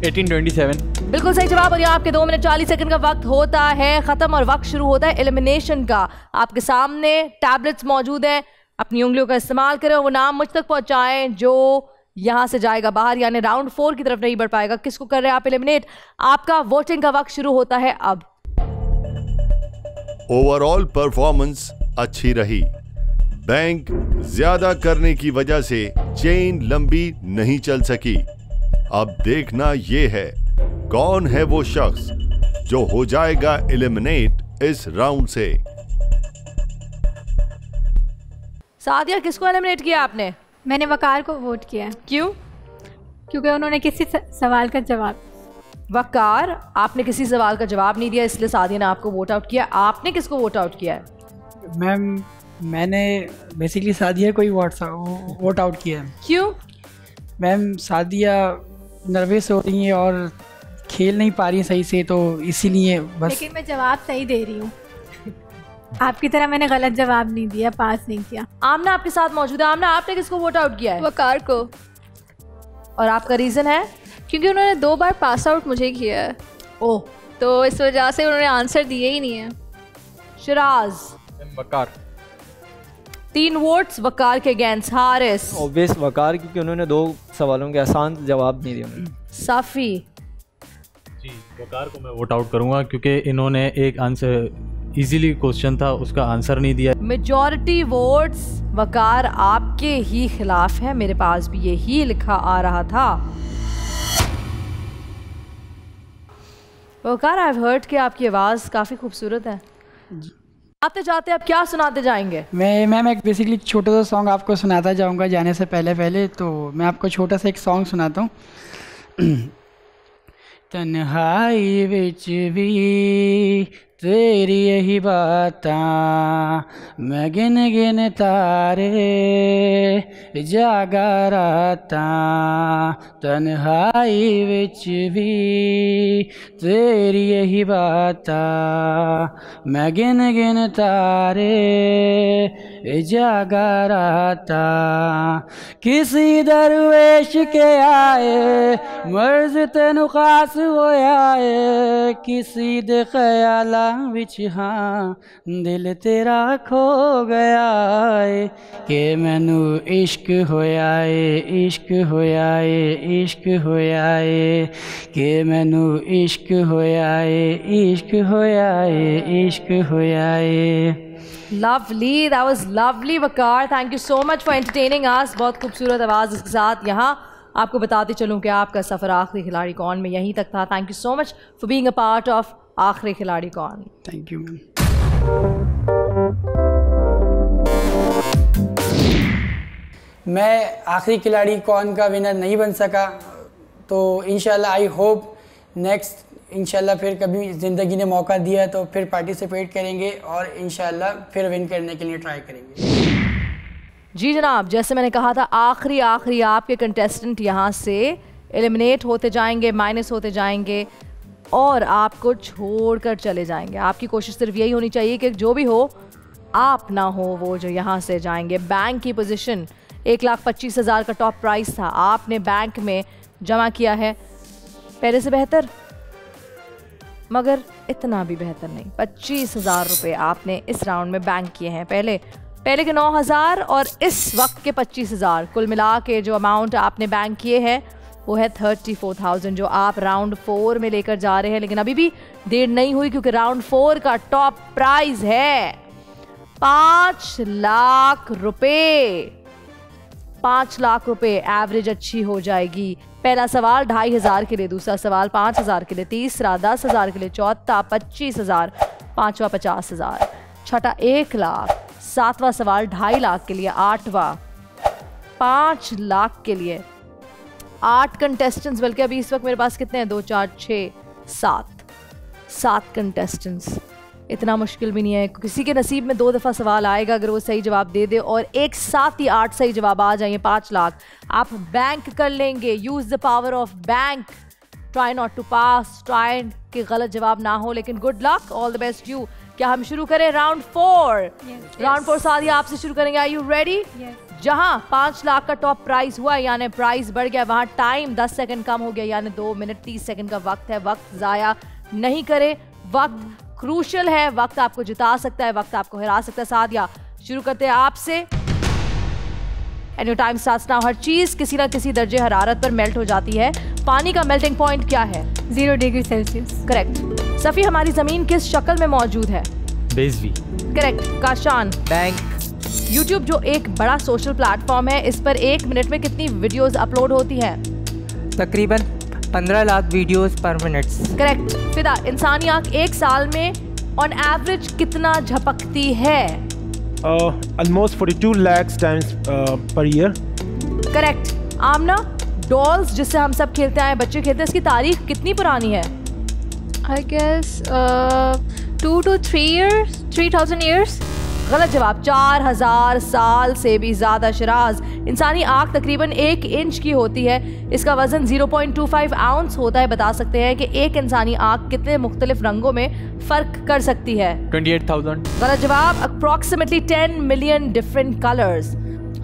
1827। बिल्कुल सही जवाब। और ये आपके 2 मिनट 40 सेकंड का वक्त होता है खत्म और वक्त शुरू होता है एलिमिनेशन का। आपके सामने टैबलेट्स मौजूद हैं, अपनी उंगलियों का इस्तेमाल करें और वो नाम मुझ तक पहुंचाएं जो यहाँ से जाएगा बाहर, यानी राउंड 4 की तरफ नहीं बढ़ पाएगा। किसको कर रहे हैं आप एलिमिनेट? आपका वोटिंग का वक्त शुरू होता है अब। ओवरऑल परफॉर्मेंस अच्छी रही। बैंक ज्यादा करने की वजह से चेन लंबी नहीं चल सकी। अब देखना ये है कौन है वो शख्स जो हो जाएगा एलिमिनेट इस राउंड से। सादिया, किसको एलिमिनेट किया आपने? मैंने वकार को वोट किया। क्यों? क्योंकि उन्होंने किसी सवाल का जवाब। वकार, आपने किसी सवाल का जवाब नहीं दिया, इसलिए सादिया ने आपको वोट आउट किया। आपने किसको वोट आउट किया है? मैम, मैंने बेसिकली सादिया को ही वोट आउट किया है। क्यों? मैम, सादिया नर्वस हो रही है और खेल नहीं पा रही है सही से, तो इसीलिए बस। लेकिन मैं जवाब सही दे रही हूँ। आपकी तरह मैंने गलत जवाब नहीं दिया, पास नहीं किया। आमना आपके साथ मौजूद है। आमना, आपने किसको वोट आउट किया है? वकार को। और आपका रीजन है? क्योंकि उन्होंने 2 बार पास आउट मुझे किया है। ओह, तो इस वजह से उन्होंने आंसर दिए ही नहीं है। शिराज, वकार। 3 वोट्स वकार के अगेंस्ट। हारिस, ऑब्वियस वकार, क्योंकि उन्होंने 2 सवालों के आसान जवाब नहीं दिए। साफी जी, वकार को मैं वोट आउट करूंगा क्योंकि इन्होंने एक आंसर इजीली क्वेश्चन था उसका आंसर नहीं दिया। मेजॉरिटी वोट्स वकार आपके ही खिलाफ है, मेरे पास भी यही लिखा आ रहा था। वकार, आई हैव हर्ड कि आपकी आवाज़ काफ़ी खूबसूरत है। आते जाते आप क्या सुनाते जाएंगे? मैं एक बेसिकली छोटा सा सॉन्ग आपको सुनाता जाऊंगा जाने से पहले। तो मैं आपको छोटा सा एक सॉन्ग सुनाता हूँ। तन्हाई विच भी तेरी यही बातां मैं गिन गिन तारे जागा रातां तन्हाई विच भी तेरी यही बातां मैं गिन गिन तारे जागा रातां किसी दरवेश के आए मर्ज तेनू खास होया है किसी दे ख्यालां विच हाँ दिल तेरा खो गया है कि मैनू इश्क होया है इश्क होया है इश्क होया है कि मैनू इश्क होया है इश्क होया है इश्क होया है। Lovely, that was lovely Waqar, thank you so much for entertaining us. बहुत खूबसूरत आवाज़ के साथ यहाँ आपको बताते चलूँ कि आपका सफ़र आखिरी खिलाड़ी कौन में यहीं तक था। Thank you so much for being a part of आखिरी खिलाड़ी कौन। Thank you ma'am. मैं आखिरी खिलाड़ी कौन का विनर नहीं बन सका, तो इंशाल्लाह आई होप नेक्स्ट इंशाल्लाह फिर कभी ज़िंदगी ने मौका दिया तो फिर पार्टिसिपेट करेंगे और इंशाल्लाह फिर विन करने के लिए ट्राई करेंगे। जी जनाब, जैसे मैंने कहा था आखिरी आपके कंटेस्टेंट यहाँ से एलिमिनेट होते जाएंगे, माइनस होते जाएंगे और आपको छोड़कर चले जाएंगे। आपकी कोशिश सिर्फ यही होनी चाहिए कि जो भी हो आप ना हो वो जो यहाँ से जाएंगे। बैंक की पोजीशन 1,25,000 का टॉप प्राइस था, आपने बैंक में जमा किया है पहले से बेहतर, मगर इतना भी बेहतर नहीं। 25,000 रुपये आपने इस राउंड में बैंक किए हैं। पहले के 9,000 और इस वक्त के 25,000, कुल मिला के जो अमाउंट आपने बैंक किए हैं वो है 34,000 जो आप राउंड 4 में लेकर जा रहे हैं। लेकिन अभी भी देर नहीं हुई क्योंकि राउंड 4 का टॉप प्राइज है 5 लाख रुपए। 5 लाख रुपए एवरेज अच्छी हो जाएगी। पहला सवाल 2,500 के लिए, दूसरा सवाल 5,000 के लिए, तीसरा 10,000 के लिए, चौथा 25,000, पांचवा 50,000, छठा 1 लाख, सातवां सवाल 2.5 लाख के लिए, आठवां 5 लाख के लिए। 8 कंटेस्टेंट्स, बल्कि अभी इस वक्त मेरे पास कितने हैं, 2 4 6 7 कंटेस्टेंट्स। इतना मुश्किल भी नहीं है, किसी के नसीब में 2 दफ़ा सवाल आएगा अगर वो सही जवाब दे दे और एक साथ ही 8 सही जवाब आ जाएंगे। 5 लाख आप बैंक कर लेंगे। Use the power of bank. Try not to pass, try कि गलत जवाब ना हो, लेकिन good luck, all the best you. क्या हम शुरू करें राउंड 4? राउंड 4 सादिया आपसे शुरू करेंगे। Are you ready? जहां 5 लाख का टॉप प्राइस हुआ यानी प्राइस बढ़ गया, वहां टाइम 10 सेकंड कम हो गया यानी 2 मिनट 30 सेकंड का वक्त है। वक्त जाया नहीं करे, वक्त क्रूशल है, वक्त आपको जिता सकता है, वक्त आपको हरा सकता है। सादिया शुरू करते हैं आपसे। And your time starts now. हर चीज किसी ना किसी दर्जे हरारत पर मेल्ट हो जाती है। पानी का मेल्टिंग पॉइंट क्या है? 0 डिग्री सेल्सियस। करेक्ट। सफ़ी, हमारी जमीन किस शक्ल में मौजूद है? बेज़वी। करेक्ट। काशान? बैंक। यूट्यूब जो एक बड़ा सोशल प्लेटफॉर्म है, इस पर 1 मिनट में कितनी वीडियोस अपलोड होती हैं? तकरीबन 15 लाख वीडियोस पर मिनट। करेक्ट। फिदा, इंसानी आँख 1 साल में ऑन एवरेज कितना झपकती है? Almost 42 lakhs times per year. Correct. Amna, dolls जिससे हम सब खेलते आए, बच्चे खेलते हैं, इसकी तारीख कितनी पुरानी है? I guess 2 to 3 years, 3,000 years. गलत जवाब, 4,000 साल से भी ज़्यादा। शराज, इंसानी आँख तकरीबन 1 इंच की होती है, इसका वजन 0.25 आउंस होता है। बता सकते हैं कि एक इंसानी आँख कितने मुख्तलिफ रंगों में फ़र्क कर सकती है? 28,000। गलत जवाब, approximately 10 million different colours.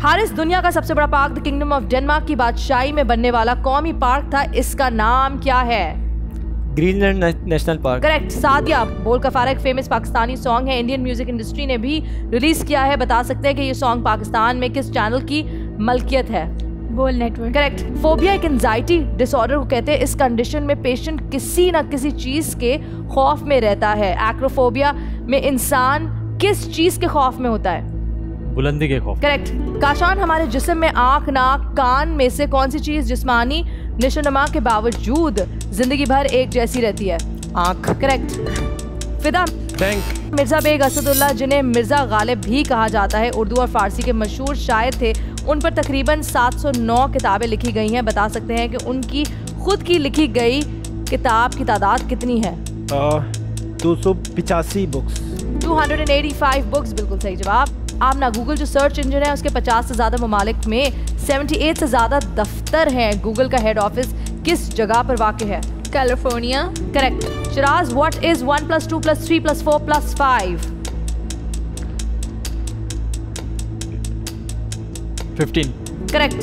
Haris, दुनिया का सबसे बड़ा park the kingdom of Denmark की बादशाही में बनने वाला कौमी पार्क था, इसका नाम क्या है? Greenland national park. Correct. Sadia, बोल का फारा एक फेमस पाकिस्तानी सॉन्ग है, इंडियन म्यूजिक इंडस्ट्री ने भी रिलीज किया है। बता सकते हैं कि ये सॉन्ग पाकिस्तान में किस चैनल की मलकियत है? बोल नेटवर्क। करेक्ट। फोबिया एक एंजाइटी डिसऑर्डर को कहते हैं। इस कंडीशन में पेशेंट किसी न किसी चीज के खौफ में रहता है। एक्रोफोबिया में इंसान किस चीज के खौफ में होता है? बुलंदी के खौफ। करेक्ट। काशान, हमारे जिस्म में आँख, नाक, कान में से कौन सी चीज जिस्मानी निशोनमा के बावजूद जिंदगी भर एक जैसी रहती है? आँख। करेक्ट। फिदा, मिर्जा बेग असदुल्ला, जिन्हें मिर्जा गालिब भी कहा जाता है, उर्दू और फारसी के मशहूर शायर थे। उन पर तकरीबन 709 किताबें लिखी गई हैं। बता सकते हैं कि उनकी खुद की लिखी गई किताब की तादाद कितनी है? 285 बुक्स। 285 बुक्स बिल्कुल सही जवाब। आमना, गूगल जो सर्च इंजन है उसके 50 से ज़्यादा ममालिक में 78 से ज़्यादा दफ्तर हैं। गूगल का हेड ऑफिस किस जगह पर वाक़ है? California. Correct. Siraj, what is 1 + 2 + 3 + 4 + 5? 15। Correct.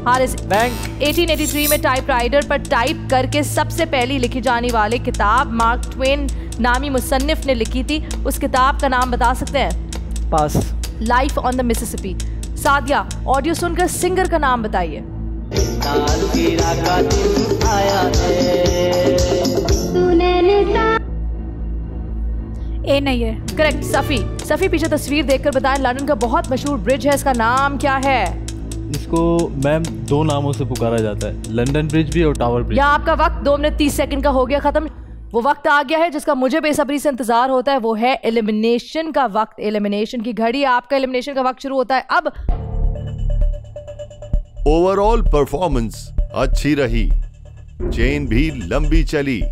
Haris, bank 1883 में टाइपराइटर पर टाइप करके सबसे पहली लिखी जाने वाली किताब मार्क ट्वेन नामी मुसन्निफ ने लिखी थी, उस किताब का नाम बता सकते हैं? Pass. Life on the Mississippi. Sadia, audio सुनकर सिंगर का नाम बताइए। ए नहीं है। करेक्ट। सफ़ी पीछे तस्वीर देखकर बताएं, लंदन का बहुत मशहूर ब्रिज है, इसका नाम क्या है? इसको मैम 2 नामों से पुकारा जाता है, लंदन ब्रिज भी और टावर ब्रिज। यहाँ आपका वक्त 2 मिनट 30 सेकंड का हो गया खत्म। वो वक्त आ गया है जिसका मुझे बेसब्री से इंतजार होता है, वो है एलिमिनेशन का वक्त। एलिमिनेशन की घड़ी, आपका एलिमिनेशन का वक्त शुरू होता है अब। ओवरऑल परफॉर्मेंस अच्छी रही, चेन भी लंबी चली,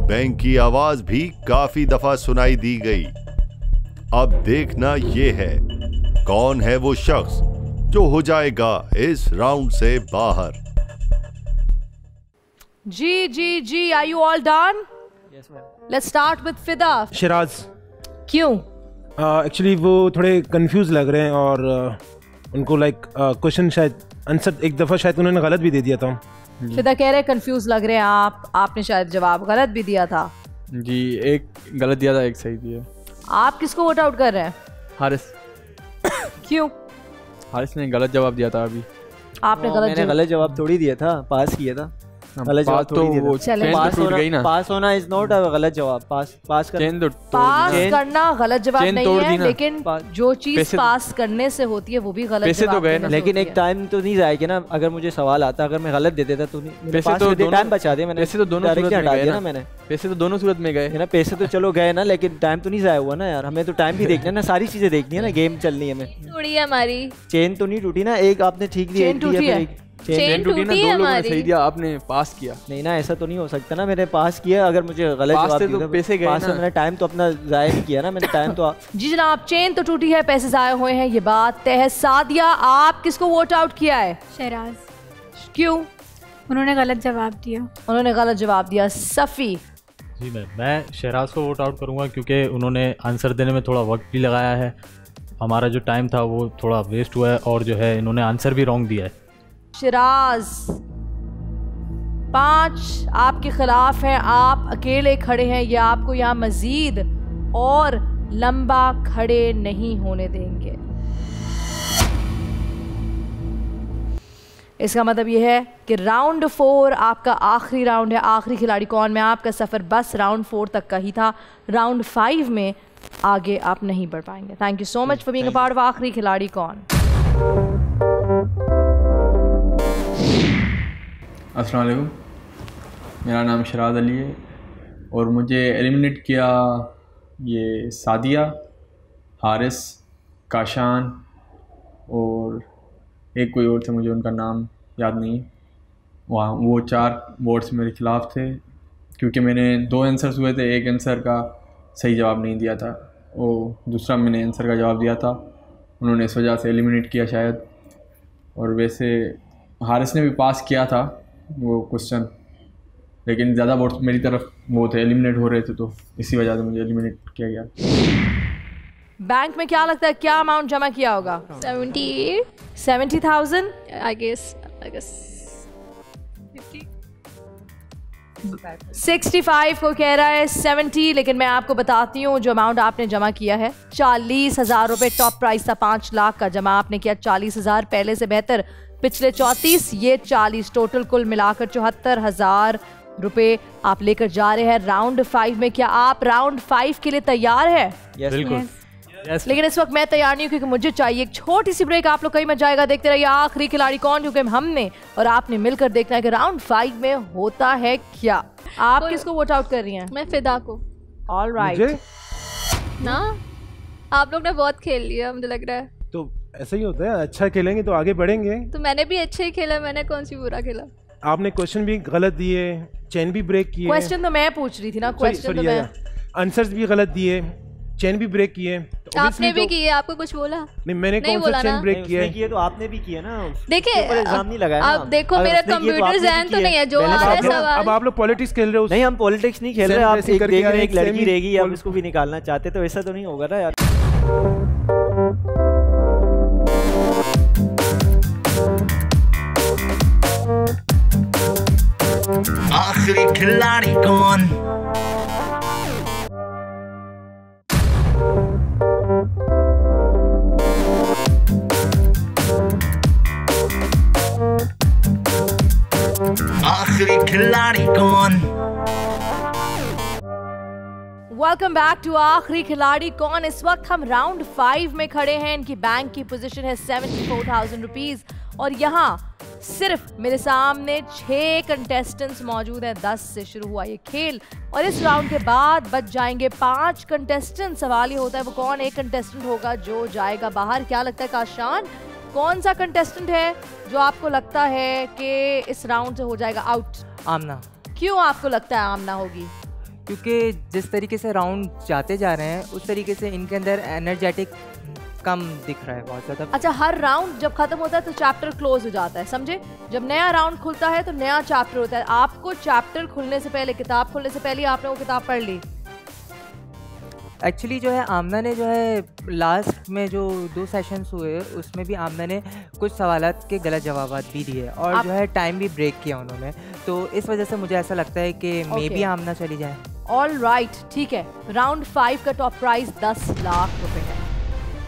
बैंक की आवाज भी काफी दफा सुनाई दी गई। अब देखना ये है कौन है वो शख्स जो हो जाएगा इस राउंड से बाहर। जी, are you all done? Yes ma'am. Let's start with Fida. Shiraz. क्यों? एक्चुअली वो थोड़े कंफ्यूज लग रहे हैं और उनको लाइक क्वेश्चन शायद आंसर एक दफ़ा शायद उन्होंने गलत भी दे दिया था। फिदा कह रहे हैं कंफ्यूज लग रहे हैं आपने शायद जवाब गलत भी दिया था। जी, एक गलत दिया था, एक सही दिया। आप किसको वोट आउट कर रहे हैं? हारिस। क्यों? हारिस ने गलत जवाब दिया था अभी। आपने गलत जवाब थोड़ी दिया था, पास किया था। गलत जवाब तो वो पास होना इज नॉट अ गलत जवाब। पास करना गलत जवाब नहीं है, लेकिन जो चीज पास करने से होती है वो भी गलत जवाब है। लेकिन एक टाइम तो नहीं जाएगी ना, अगर मुझे सवाल आता, अगर मैं गलत दे देता तो टाइम बचा दिया मैंने। पैसे तो दोनों सूरत में गए ना, मैंने पैसे तो दोनों सूरत में गए ना। पैसे तो चलो गए ना, लेकिन टाइम तो नहीं जाया हुआ ना यार। हमें तो टाइम भी देखना है ना, सारी चीजें देखनी है ना, गेम चलनी है। हमें टूटी है हमारी चेन, तो नहीं टूटी ना। एक आपने ठीक दिया, चेन टूटी है हमारी। सही दिया आपने, पास किया नहीं ना, ऐसा तो नहीं हो सकता ना। मैंने पास किया, अगर मुझे गलत जवाब दिया तो पैसे गए ना। मैंने टाइम तो अपना जाया नहीं किया ना, मैंने टाइम तो जी जनाब, चेन तो टूटी है, पैसे जाया हुए हैं, ये बात तय है। सादिया, आप किसको वोट आउट किया है? शहराज। क्यों? उन्होंने गलत जवाब दिया। सफ़ी। जी मैं शहराज को वोट आउट करूंगा क्योंकि उन्होंने आंसर देने में थोड़ा वक्त भी लगाया है, हमारा जो टाइम था वो थोड़ा वेस्ट हुआ है, और जो है इन्होंने आंसर भी रॉन्ग दिया है। शिराज 5 आपके खिलाफ हैं, आप अकेले खड़े हैं, ये आपको यहाँ मजीद और लंबा खड़े नहीं होने देंगे। इसका मतलब ये है कि राउंड 4 आपका आखिरी राउंड है। आखिरी खिलाड़ी कौन में आपका सफ़र बस राउंड 4 तक का ही था। राउंड 5 में आगे आप नहीं बढ़ पाएंगे। Thank you so much for being a part of आखिरी खिलाड़ी कौन। अस्सलाम वालेकुम, मेरा नाम शिराज अली है और मुझे एलिमिनेट किया ये सादिया, हारिस, काशान और एक कोई और थे, मुझे उनका नाम याद नहीं। वहाँ वो 4 वोट्स मेरे ख़िलाफ़ थे क्योंकि मैंने 2 आंसर्स हुए थे, एक आंसर का सही जवाब नहीं दिया था, वो दूसरा मैंने आंसर का जवाब दिया था, उन्होंने इस वजह से एलिमिनेट किया शायद। और वैसे हारिस ने भी पास किया था वो क्वेश्चन, लेकिन ज़्यादा वोट्स मेरी तरफ वो थे, एलिमिनेट हो रहे थे, तो इसी वजह से मुझे एलिमिनेट किया गया। बैंक में क्या लगता है क्या अमाउंट जमा किया होगा? 70,000 आई गेस 65 को कह रहा है 70, लेकिन मैं आपको बताती हूँ जो अमाउंट आपने जमा किया है 40,000 रुपये। टॉप प्राइस था 5 लाख का, जमा आपने किया 40,000, पहले से बेहतर। पिछले 34 ये 40, टोटल कुल मिलाकर 74,000 रुपये आप लेकर जा रहे हैं राउंड 5 में। क्या आप राउंड 5 के लिए तैयार है? बिल्कुल। लेकिन इस वक्त मैं तैयार नहीं हूँ क्योंकि मुझे चाहिए एक छोटी सी ब्रेक। आप लोग कहीं मत जाएगा, देखते रहिए आखिरी खिलाड़ी कौन, क्योंकि हमने और आपने मिलकर देखना है कि राउंड 5 में होता है क्या। आप किसको वोट आउट कर रही हैं? मैं फिदा को। ऑल राइट ना, आप लोग ने बहुत खेल लिया मुझे लग रहा है। तो ऐसा ही होता है, अच्छा खेलेंगे तो आगे बढ़ेंगे। तो मैंने भी अच्छा ही खेला, मैंने कौन सी बुरा खेला? आपने क्वेश्चन भी गलत दिए, चेन भी ब्रेक किए। क्वेश्चन तो मैं पूछ रही थी ना, क्वेश्चन तो मैं आंसर्स भी गलत दिए, चेन भी ब्रेक किए। आपने भी किए, आपको कुछ बोला? नहीं, मैंने कौन सा चेन ब्रेक किया है? तो आपने भी किया ना। देखिए एग्जाम नहीं लगाया ना। अब देखो मेरा कंप्यूटर जहन तो नहीं है जो आ रहा है सवाल। अब आप लोग पॉलिटिक्स खेल रहे हो। नहीं, हम पॉलिटिक्स नहीं खेल रहे, आप देख रहे हैं एक लड़की रहेगी, आप इसको भी निकालना चाहते, तो ऐसा तो नहीं होगा ना यार। आखिरी खिलाड़ी कौन? आखिरी खिलाड़ी कौन? वेलकम बैक टू आखिरी खिलाड़ी कौन। इस वक्त हम राउंड 5 में खड़े हैं। इनकी बैंक की पोजीशन है 74,000 रुपीज और यहाँ सिर्फ मेरे सामने 6 कंटेस्टेंट्स मौजूद हैं। 10 से शुरू हुआ ये खेल और इस राउंड के बाद बच जाएंगे 5 कंटेस्टेंट। सवाल ये होता है वो कौन एक कंटेस्टेंट होगा जो जाएगा बाहर। क्या लगता है काशान, कौन सा कंटेस्टेंट है जो आपको लगता है कि इस राउंड से हो जाएगा आउट? आमना। क्यों आपको लगता है आमना होगी? क्योंकि जिस तरीके से राउंड जाते जा रहे हैं उस तरीके से इनके अंदर एनर्जेटिक कम दिख रहा है बहुत ज़्यादा। अच्छा, हर राउंड जब खत्म होता है तो चैप्टर क्लोज हो जाता है, समझे? जब नया राउंड खुलता है तो नया चैप्टर होता है। आपको चैप्टर खुलने से पहले, किताब खुलने से पहले आपने वो किताब पढ़ ली। एक्चुअली जो है आमना ने जो है लास्ट में जो 2 सेशंस हुए उसमें भी आमना ने कुछ सवालात के गलत जवाब भी दिए और जो है टाइम भी ब्रेक किया उन्होंने, तो इस वजह से मुझे ऐसा लगता है कि मे बी आमना चली जाए। ऑल राइट, ठीक है। राउंड 5 का टॉप प्राइज 10 लाख रुपए है।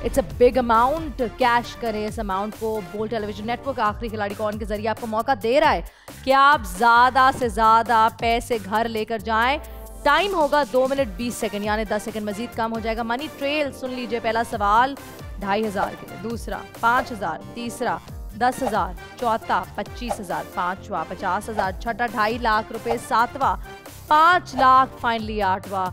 It's a big amount. Cash करें इस अमाउंट को। बोल टेलीविजन नेटवर्क आखिरी खिलाड़ी कौन के जरिए आपको मौका दे रहा है कि आप ज्यादा से ज्यादा पैसे घर लेकर जाएं। टाइम होगा 2 मिनट 20 सेकंड, यानी 10 सेकंड मजीद कम हो जाएगा। मनी ट्रेल सुन लीजिए। पहला सवाल 2,500 के लिए, दूसरा 5,000, तीसरा 10,000, चौथा 25,000, पांचवा 50,000, छठा 2.5 लाख रुपए, सातवां 5 लाख, फाइनली 8वां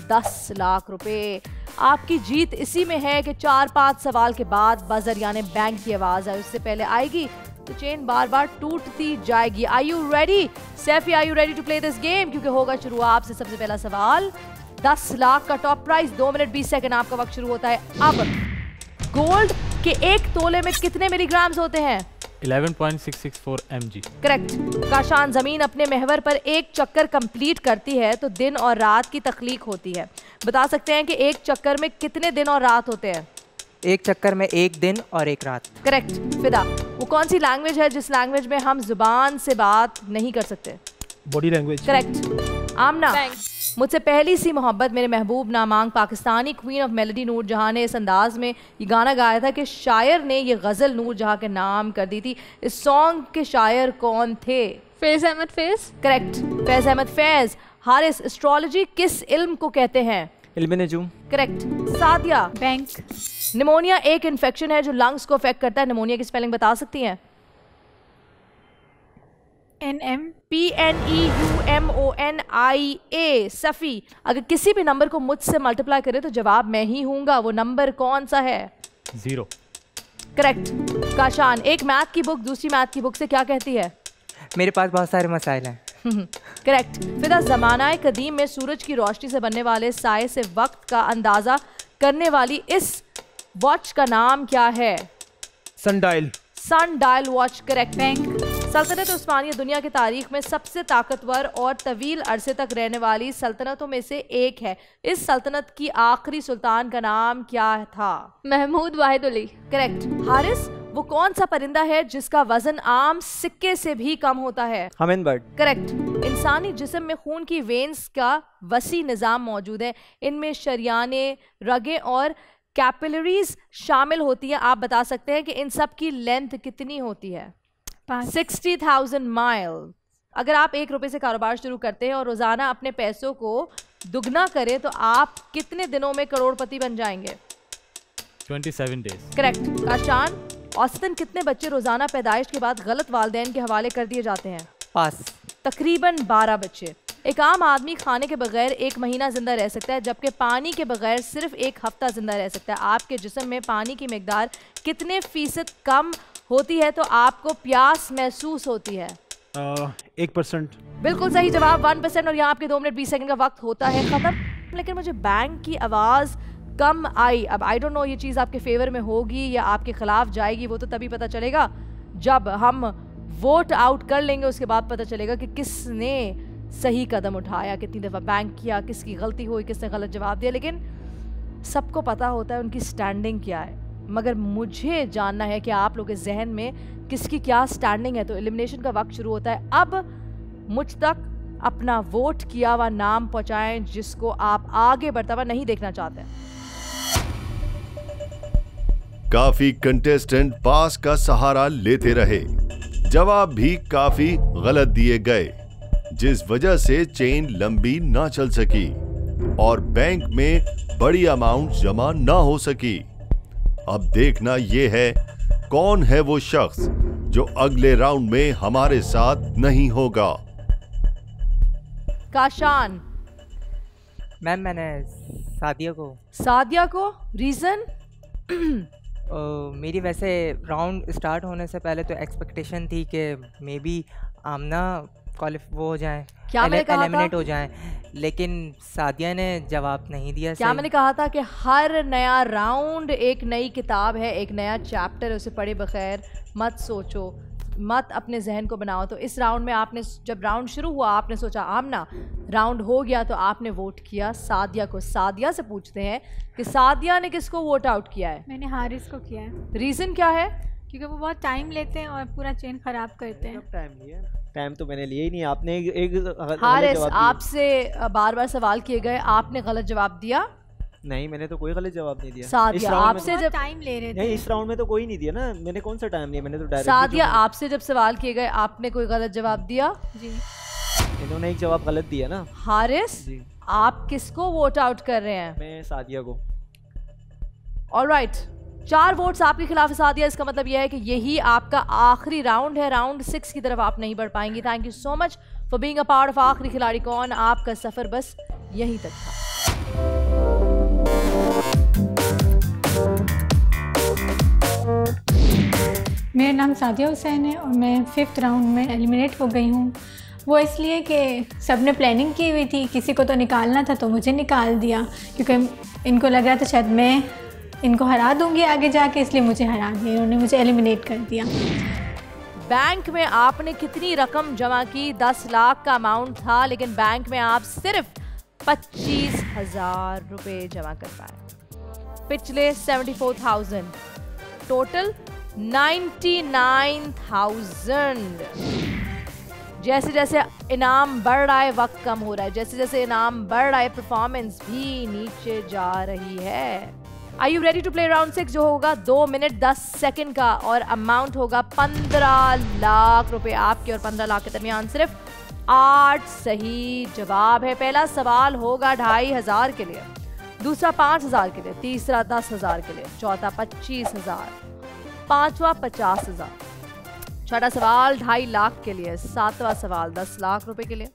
10 लाख रुपए। आपकी जीत इसी में है कि 4-5 सवाल के बाद बजर यानी बैंक की आवाज है उससे पहले आएगी तो चेन बार बार टूटती जाएगी। Are you ready Saifi? Are you ready to play this game? क्योंकि होगा शुरू आपसे सबसे पहला सवाल। 10 लाख का टॉप प्राइस, 2 मिनट 20 सेकंड आपका वक्त शुरू होता है अब। गोल्ड के 1 तोले में कितने मिलीग्राम्स होते हैं? 11.664 mg। करेक्ट। काशान, जमीन अपने महवर पर एक चक्कर कंप्लीट करती है तो दिन और रात की तख्लीक होती है। बता सकते हैं कि एक चक्कर में कितने दिन और रात होते हैं? एक चक्कर में 1 दिन और 1 रात। करेक्ट। फिदा, वो कौन सी लैंग्वेज है जिस लैंग्वेज में हम जुबान से बात नहीं कर सकते? Body language. करेक्ट। आमना, मुझसे पहली सी मोहब्बत मेरे महबूब नामांग पाकिस्तानी क्वीन ऑफ मेलोडी नूर जहां ने इस अंदाज में ये गाना गाया था कि शायर ने ये गज़ल नूर जहां के नाम कर दी थी। इस सॉन्ग के शायर कौन थे? फैज़ अहमद फैज़। करेक्ट, फैज़ अहमद फैज़। हारिस, एस्ट्रोलॉजी किस इल्म को कहते हैं? इल्म नजूम। करेक्ट। सादिया, बैंक। निमोनिया एक इन्फेक्शन है जो लंग्स को अफेक्ट करता है। निमोनिया की स्पेलिंग बता सकती हैं? PNEUMONIA। सफ़ी, अगर किसी भी नंबर को मुझसे मल्टीप्लाई करे तो जवाब मैं ही हूँगा, वो नंबर कौन सा है? 0। करेक्ट। काशान, एक मैथ की बुक दूसरी मैथ की बुक से क्या कहती है? मेरे पास बहुत सारे मसाइल हैं। करेक्ट। फिदा, ज़माना कदीम में सूरज की रोशनी से बनने वाले साए से वक्त का अंदाज़ा करने वाली इस वॉच का नाम क्या है? Sundial. Sundial watch. Correct. Bank. सल्तनत उस्मानिया दुनिया की तारीख में सबसे ताकतवर और तवील अरसे तक रहने वाली सल्तनतों में से एक है। इस सल्तनत की आखिरी सुल्तान का नाम क्या था? महमूद वाहिद अली। करेक्ट। हारिस, वो कौन सा परिंदा है जिसका वजन आम सिक्के से भी कम होता है? हमिंगबर्ड। करेक्ट। इंसानी जिस्म में खून की वेन्स का वसी निज़ाम मौजूद है। इनमें शरियाने, रगें और कैपिलरीज शामिल होती हैं। आप बता सकते हैं कि इन सब की लेंथ कितनी होती है? 60,000 माइल। अगर आप 1 रुपए से कारोबार शुरू करते हैं और रोजाना अपने पैसों को दुगना करें तो आप कितने दिनों में करोड़पति बन जाएंगे? 27 डेज। करेक्ट। काशान, औसतन कितने बच्चे रोजाना पैदाइश के बाद गलत वालिदैन के हवाले कर दिए जाते हैं? पास। तकरीबन 12 बच्चे। एक आम आदमी खाने के बगैर 1 महीना जिंदा रह सकता है जबकि पानी के बगैर सिर्फ 1 हफ्ता जिंदा रह सकता है। आपके जिस्म में पानी की मिकदार कितने फीसद कम होती है तो आपको प्यास महसूस होती है? 1%। बिल्कुल सही जवाब, 1%। और यहाँ आपके 2 मिनट 20 सेकंड का वक्त होता है खत्म। लेकिन मुझे बैंक की आवाज़ कम आई। अब आई डोंट नो ये चीज़ आपके फेवर में होगी या आपके खिलाफ जाएगी, वो तो तभी पता चलेगा जब हम वोट आउट कर लेंगे। उसके बाद पता चलेगा कि किसने सही कदम उठाया, कितनी दफ़ा बैंक किया, किसकी गलती हुई, किसने गलत जवाब दिया। लेकिन सबको पता होता है उनकी स्टैंडिंग क्या है, मगर मुझे जानना है कि आप लोगों के जहन में किसकी क्या स्टैंडिंग है। तो एलिमिनेशन का वक्त शुरू होता है अब। मुझ तक अपना वोट किया हुआ नाम पहुंचाएं जिसको आप आगे बढ़ता हुआ नहीं देखना चाहते। काफी कंटेस्टेंट पास का सहारा लेते रहे, जवाब भी काफी गलत दिए गए, जिस वजह से चेन लंबी ना चल सकी और बैंक में बड़ी अमाउंट जमा ना हो सकी। अब देखना यह है कौन है वो शख्स जो अगले राउंड में हमारे साथ नहीं होगा। काशान। मैम मैंने सादिया को रीजन मेरी वैसे राउंड स्टार्ट होने से पहले तो एक्सपेक्टेशन थी कि मे बी आमना वो हो जाए, एलिमिनेट हो जाए, लेकिन सादिया ने जवाब नहीं दिया। क्या मैंने कहा था कि हर नया राउंड एक नई किताब है, एक नया चैप्टर है, उसे पढ़े बगैर मत सोचो, मत अपने जहन को बनाओ। तो इस राउंड में आपने जब राउंड शुरू हुआ आपने सोचा आमना, राउंड हो गया तो आपने वोट किया सादिया को। सादिया से पूछते हैं कि सादिया ने किसको वोट आउट किया है? मैंने हारिस को किया है। रीज़न क्या है? क्योंकि वो बहुत टाइम लेते हैं और पूरा चेन खराब करते हैं। टाइम तो मैंने लिया ही नहीं, आपने एक हारिस आपसे बार बार सवाल किए गए, आपने गलत जवाब दिया। नहीं, मैंने तो कोई गलत जवाब नहीं दिया। सादिया आपसे जब टाइम ले रहे थे, नहीं इस राउंड में तो कोई नहीं दिया ना, मैंने कौन सा टाइम लिया, मैंने तो डायरेक्ट। सादिया आपसे जब सवाल किए गए आपने कोई गलत जवाब दिया? जी इन्होंने एक जवाब गलत दिया ना। हारिस आप किसको वोट आउट कर रहे हैं? मैं सादिया को। ऑलराइट, 4 वोट्स आपके खिलाफ सादिया। इसका मतलब यह है कि यही आपका आखिरी राउंड है, राउंड 6 की तरफ आप नहीं बढ़ पाएंगी। Thank you so much for being a part of आखिरी खिलाड़ी कौन। आपका सफर बस यहीं तक था। मेरा नाम सादिया हुसैन है और मैं 5th राउंड में एलिमिनेट हो गई हूँ। वो इसलिए कि सबने प्लानिंग की हुई थी, किसी को तो निकालना था तो मुझे निकाल दिया, क्योंकि इनको लग रहा था शायद मैं इनको हरा दूंगी आगे जाके, इसलिए मुझे हरा दिया, इन्होंने मुझे एलिमिनेट कर दिया। बैंक में आपने कितनी रकम जमा की? 10 लाख का अमाउंट था, लेकिन बैंक में आप सिर्फ 25,000 रुपये जमा कर पाए। पिछले 74,000, टोटल 99,000। जैसे जैसे इनाम बढ़ रहा है वक्त कम हो रहा है, जैसे जैसे इनाम बढ़ रहा है परफॉर्मेंस भी नीचे जा रही है। Are you ready to play round 6 जो होगा 2 मिनट 10 सेकंड का और अमाउंट होगा 15 लाख रुपए आपके और 15 लाख के दरमियान सिर्फ 8 सही जवाब है। पहला सवाल होगा 2,500 के लिए, दूसरा 5,000 के लिए, तीसरा 10,000 के लिए, चौथा 25,000, पांचवा 50,000, छठा सवाल 2.5 लाख के लिए, सातवां सवाल 10 लाख रुपए के लिए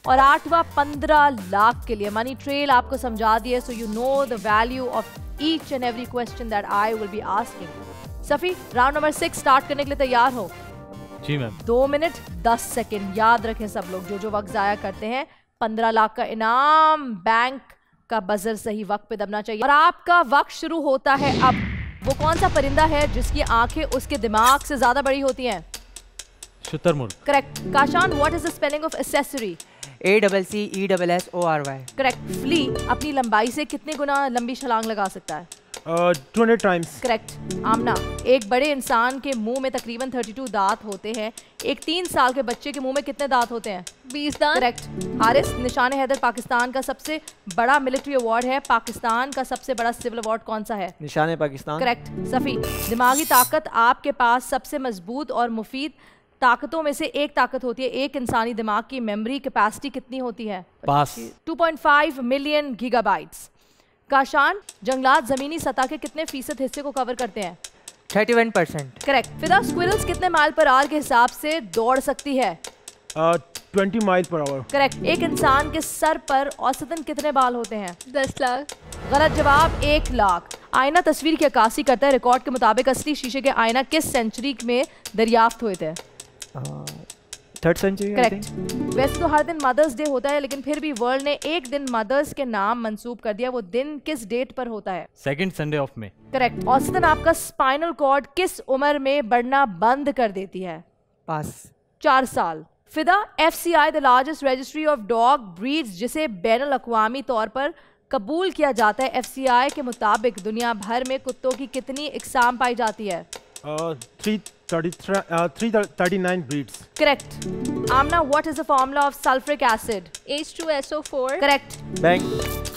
और आठवां 15 लाख के लिए। मनी ट्रेल आपको समझा दिए, so you know the value of each and every question that I will be asking you. Safi, round number 6 start करने के लिए तैयार हो? जी मैम। 2 minute 10 second. याद रखें सब लोग, जो वक्त जाया करते हैं 15 लाख का इनाम, बैंक का बजर सही वक्त पे दबना चाहिए और आपका वक्त शुरू होता है अब। वो कौन सा परिंदा है जिसकी आंखें उसके दिमाग से ज्यादा बड़ी होती हैं? शुतुरमुर्ग। Correct. Kashan, what is the spelling of accessory? ACCESSORY। Correct. Flea अपनी लंबाई से कितने गुना लंबी छलांग लगा सकता है? 200 टाइम्स। करेक्ट। आमना, एक बड़े इंसान के मुंह में तकरीबन 32 दांत होते हैं, एक 3 साल के बच्चे के मुंह में कितने दांत होते हैं? 20 दांत। करेक्ट। हारिस, निशान हैदर पाकिस्तान का सबसे बड़ा मिलिट्री अवार्ड है, पाकिस्तान का सबसे बड़ा सिविल अवार्ड कौन सा है? निशान पाकिस्तान। करेक्ट। सफी, दिमागी ताकत आपके पास सबसे मजबूत और मुफीद ताकतों में से एक ताकत होती है, एक इंसानी दिमाग की मेमोरी कैपेसिटी कितनी होती है? पास। 2.5 मिलियन गीगाबाइट्स। काशान, जंगलात जमीनी सतह के कितने फीसद हिस्से को कवर करते हैं? 31%। करेक्ट। फिदा, स्क्विरल्स कितने माइल पर आवर के हिसाब से दौड़ सकती है? 20 माइल पर आवर। करेक्ट। एक इंसान के सर पर औसतन कितने बाल होते हैं? 10 लाख। गलत जवाब, 1 लाख। आईना तस्वीर की अक्कासी करता है, रिकॉर्ड के मुताबिक असली शीशे के आईना किस सेंचुरी में दरियाफ्त हुए थे? 3rd century. करेक्ट। वैसे तो हर दिन मदर्स डे होता है, लेकिन फिर भी वर्ल्ड ने एक दिन मदर्स के नाम मंसूब कर दिया। वो दिन किस डेट पर होता है? 2nd Sunday of May. Correct. औसतन आपका स्पाइनल कॉर्ड किस उम्र में बढ़ना बंद कर देती है? पास। 4 साल। फिदा, FCI the largest registry of dog breeds जिसे बैनुल अक़वामी तौर पर कबूल किया जाता है, FCI के मुताबिक दुनिया भर में कुत्तों की कितनी इकसाम पाई जाती है? 339 breeds. Correct. Amna, what is the formula of sulphuric acid? H2SO4। Correct. Bank.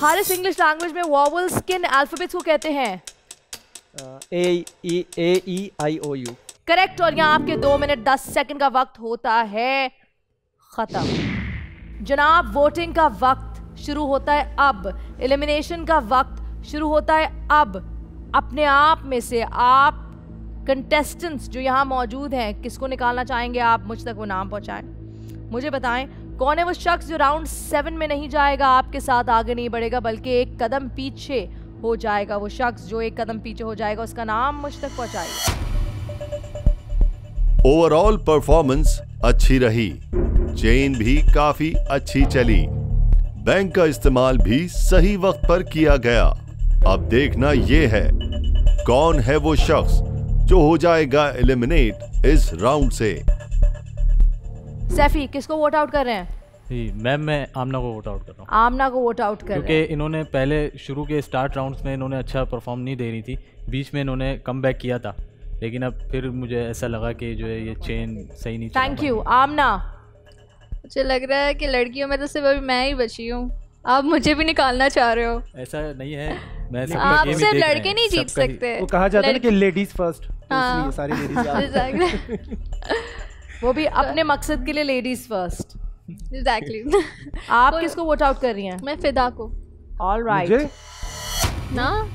Haris, English language में वॉवल्स किन अल्फाबेट्स को कहते हैं? AEIOU। करेक्ट। और यहाँ आपके 2 मिनट 10 सेकंड का वक्त होता है खत्म। जनाब, वोटिंग का वक्त शुरू होता है अब। एलिमिनेशन का वक्त शुरू होता है अब। अपने आप में से आप कंटेस्टेंट्स जो यहाँ मौजूद हैं, किसको निकालना चाहेंगे आप? मुझ तक वो नाम पहुँचाएं, मुझे बताएं कौन है वो शख्स जो राउंड 7 में नहीं जाएगा, आपके साथ आगे नहीं बढ़ेगा, बल्कि एक कदम पीछे हो जाएगा। वो शख्स जो एक कदम पीछे हो जाएगा, उसका नाम मुझ तक पहुँचाइए। ओवरऑल परफॉर्मेंस अच्छी रही, चेन भी काफी अच्छी चली, बैंक का इस्तेमाल भी सही वक्त पर किया गया। अब देखना ये है कौन है वो शख्स जो हो जाएगा एलिमिनेट इस राउंड से। सैफी, किसको वोट आउट कर रहे हैं? मैम, मैं आमना को वोट आउट कर रहा हूँ। आमना को वोट आउट कर रहे हैं क्योंकि इन्होंने पहले शुरू के स्टार्ट राउंड्स में इन्होंने अच्छा परफॉर्म नहीं दे रही थी, बीच में इन्होंने कम बैक किया था, लेकिन अब फिर मुझे ऐसा लगा कि जो है ये चेन सही नहीं। Thank you. आमना, मुझे लग रहा है कि लड़कियों में तो सिर्फ अभी मैं ही बची हूँ, आप मुझे भी निकालना चाह रहे हो। ऐसा नहीं है, मैं आप सिर्फ लड़के नहीं जीत सकते। वो कहा जाता है कि लेडीज फर्स्ट, हाँ। सारी लेडीज। वो भी अपने मकसद के लिए लेडीज फर्स्ट। एग्जैक्टली। आप किसको वोट आउट कर रही हैं? मैं फिदा को। All right. ना,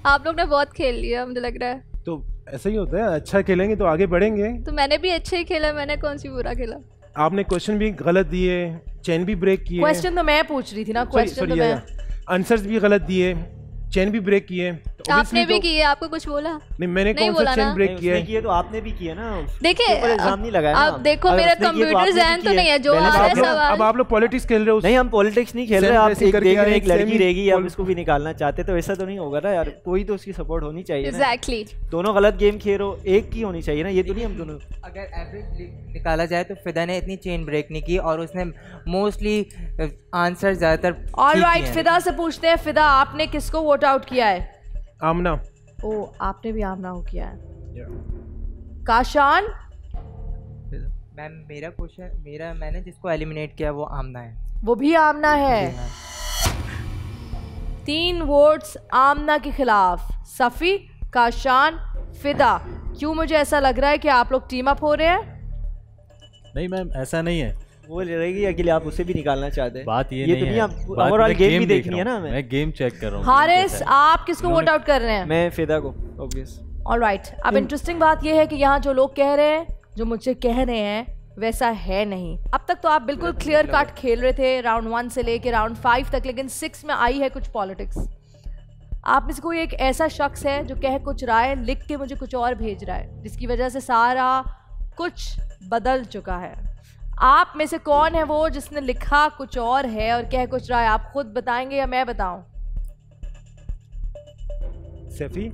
आप लोग ने बहुत खेल लिया, मुझे लग रहा है। तो ऐसा ही होता है, अच्छा खेलेंगे तो आगे बढ़ेंगे। तो मैंने भी अच्छे ही खेला, मैंने कौन सी बुरा खेला? आपने क्वेश्चन भी गलत दिए, चेन भी ब्रेक किए। क्वेश्चन तो मैं पूछ रही थी ना, क्वेश्चन तो मैं। आंसर्स भी गलत दिए, चेन भी ब्रेक किए। तो आपने भी किए, आपको कुछ बोला? नहीं, मैंने कौन सा चेन ब्रेक किया? तो आपने भी किया ना। देखिए, इल्जाम नहीं लगाया ना। अब देखो, मेरा कंप्यूटर ज़हन तो नहीं है जो आ रहा है सवाल। अब आप लोग पॉलिटिक्स खेल रहे हो। नहीं, हम पॉलिटिक्स नहीं खेल रहे। आप एक लड़की रहेगी, आप उसको भी निकालना चाहते, तो ऐसा तो नहीं होगा ना यार। कोई तो उसकी सपोर्ट होनी चाहिए। एग्जैक्टली। दोनों गलत गेम खेल रहे हो, एक की होनी चाहिए ना, ये तो नहीं हम दोनों। अगर एवरेज निकाला जाए तो फिदा ने इतनी चेन ब्रेक नहीं की और उसने मोस्टली आंसर ज्यादातर। ऑलराइट, फिदा से पूछते हैं, फिदा आपने किसको वोट आउट किया है? आमना। ओ, आपने भी आमना को किया है। काशान? मैम, मेरा क्वेश्चन, मैंने जिसको एलिमिनेट किया वो आमना है। वो भी आमना है। 3 वोट्स आमना के खिलाफ। सफ़ी, काशान, फिदा। क्यों मुझे ऐसा लग रहा है कि आप लोग टीम अप हो रहे हैं? नहीं मैम, ऐसा नहीं है। वो रहेगी अकेले, आप उसे भी निकालना चाहते हैं। बात ये नहीं है, ओवरऑल गेम भी देखनी है ना। मैं गेम चेक कर रहा हूँ। हारिस, आप किसको वोट आउट कर रहे हैं? मैं फिदा को, ऑब्वियस। ऑलराइट। अब इंटरेस्टिंग बात ये है कि यहाँ जो लोग कह रहे हैं, जो मुझसे कह रहे हैं, वैसा है नहीं। अब तक तो आप बिल्कुल क्लियर कट खेल रहे थे राउंड 1 से लेके राउंड 5 तक, लेकिन 6 में आई है कुछ पॉलिटिक्स। आप में से कोई एक ऐसा शख्स है जो कह कुछ रहा है, लिख के मुझे कुछ और भेज रहा है, जिसकी वजह से सारा कुछ बदल चुका है। आप में से कौन है वो जिसने लिखा कुछ और है और कह कुछ रहा है? आप खुद बताएंगे या मैं बताऊं? सैफी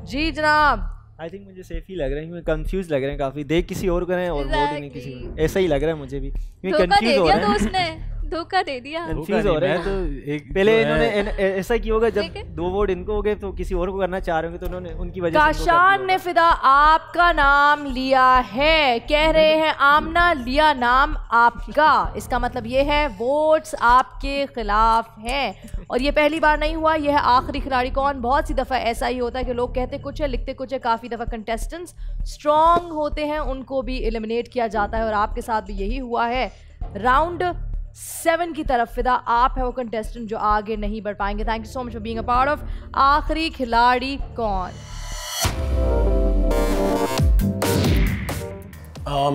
जी जनाब। आई थिंक मुझे सैफी लग रहा है, कंफ्यूज लग रहे हैं काफी। देख किसी और कर रहे हैं और वोट नहीं किसी और, ऐसा ही लग रहा है मुझे भी। कंफ्यूज हो रहे हैं। धोखा दे दिया, कंफ्यूज हो रहे हैं। तो पहले इन्होंने ऐसा किया होगा, जब 2 वोट इनको हो गए तो किसी और को करना चाह रहे होंगे, तो उन्होंने उनकी वजह से। काशान ने फिदा आपका नाम लिया है, कह रहे हैं आमना लिया नाम आपका। इसका मतलब ये है वोट्स आपके खिलाफ हैं और ये पहली बार नहीं हुआ, यह है आखिरी खिलाड़ी कौन। बहुत सी दफ़ा ऐसा ही होता है कि लोग कहते कुछ है, लिखते कुछ है। काफ़ी दफ़ा कंटेस्टेंट्स स्ट्रॉन्ग होते हैं, उनको भी एलिमिनेट किया जाता है और आपके साथ भी यही हुआ है। राउंड 7 की तरफ फिदा आप है वो कंटेस्टेंट जो आगे नहीं बढ़ पाएंगे। Thank you so much for being a part of आखिरी खिलाड़ी कौन।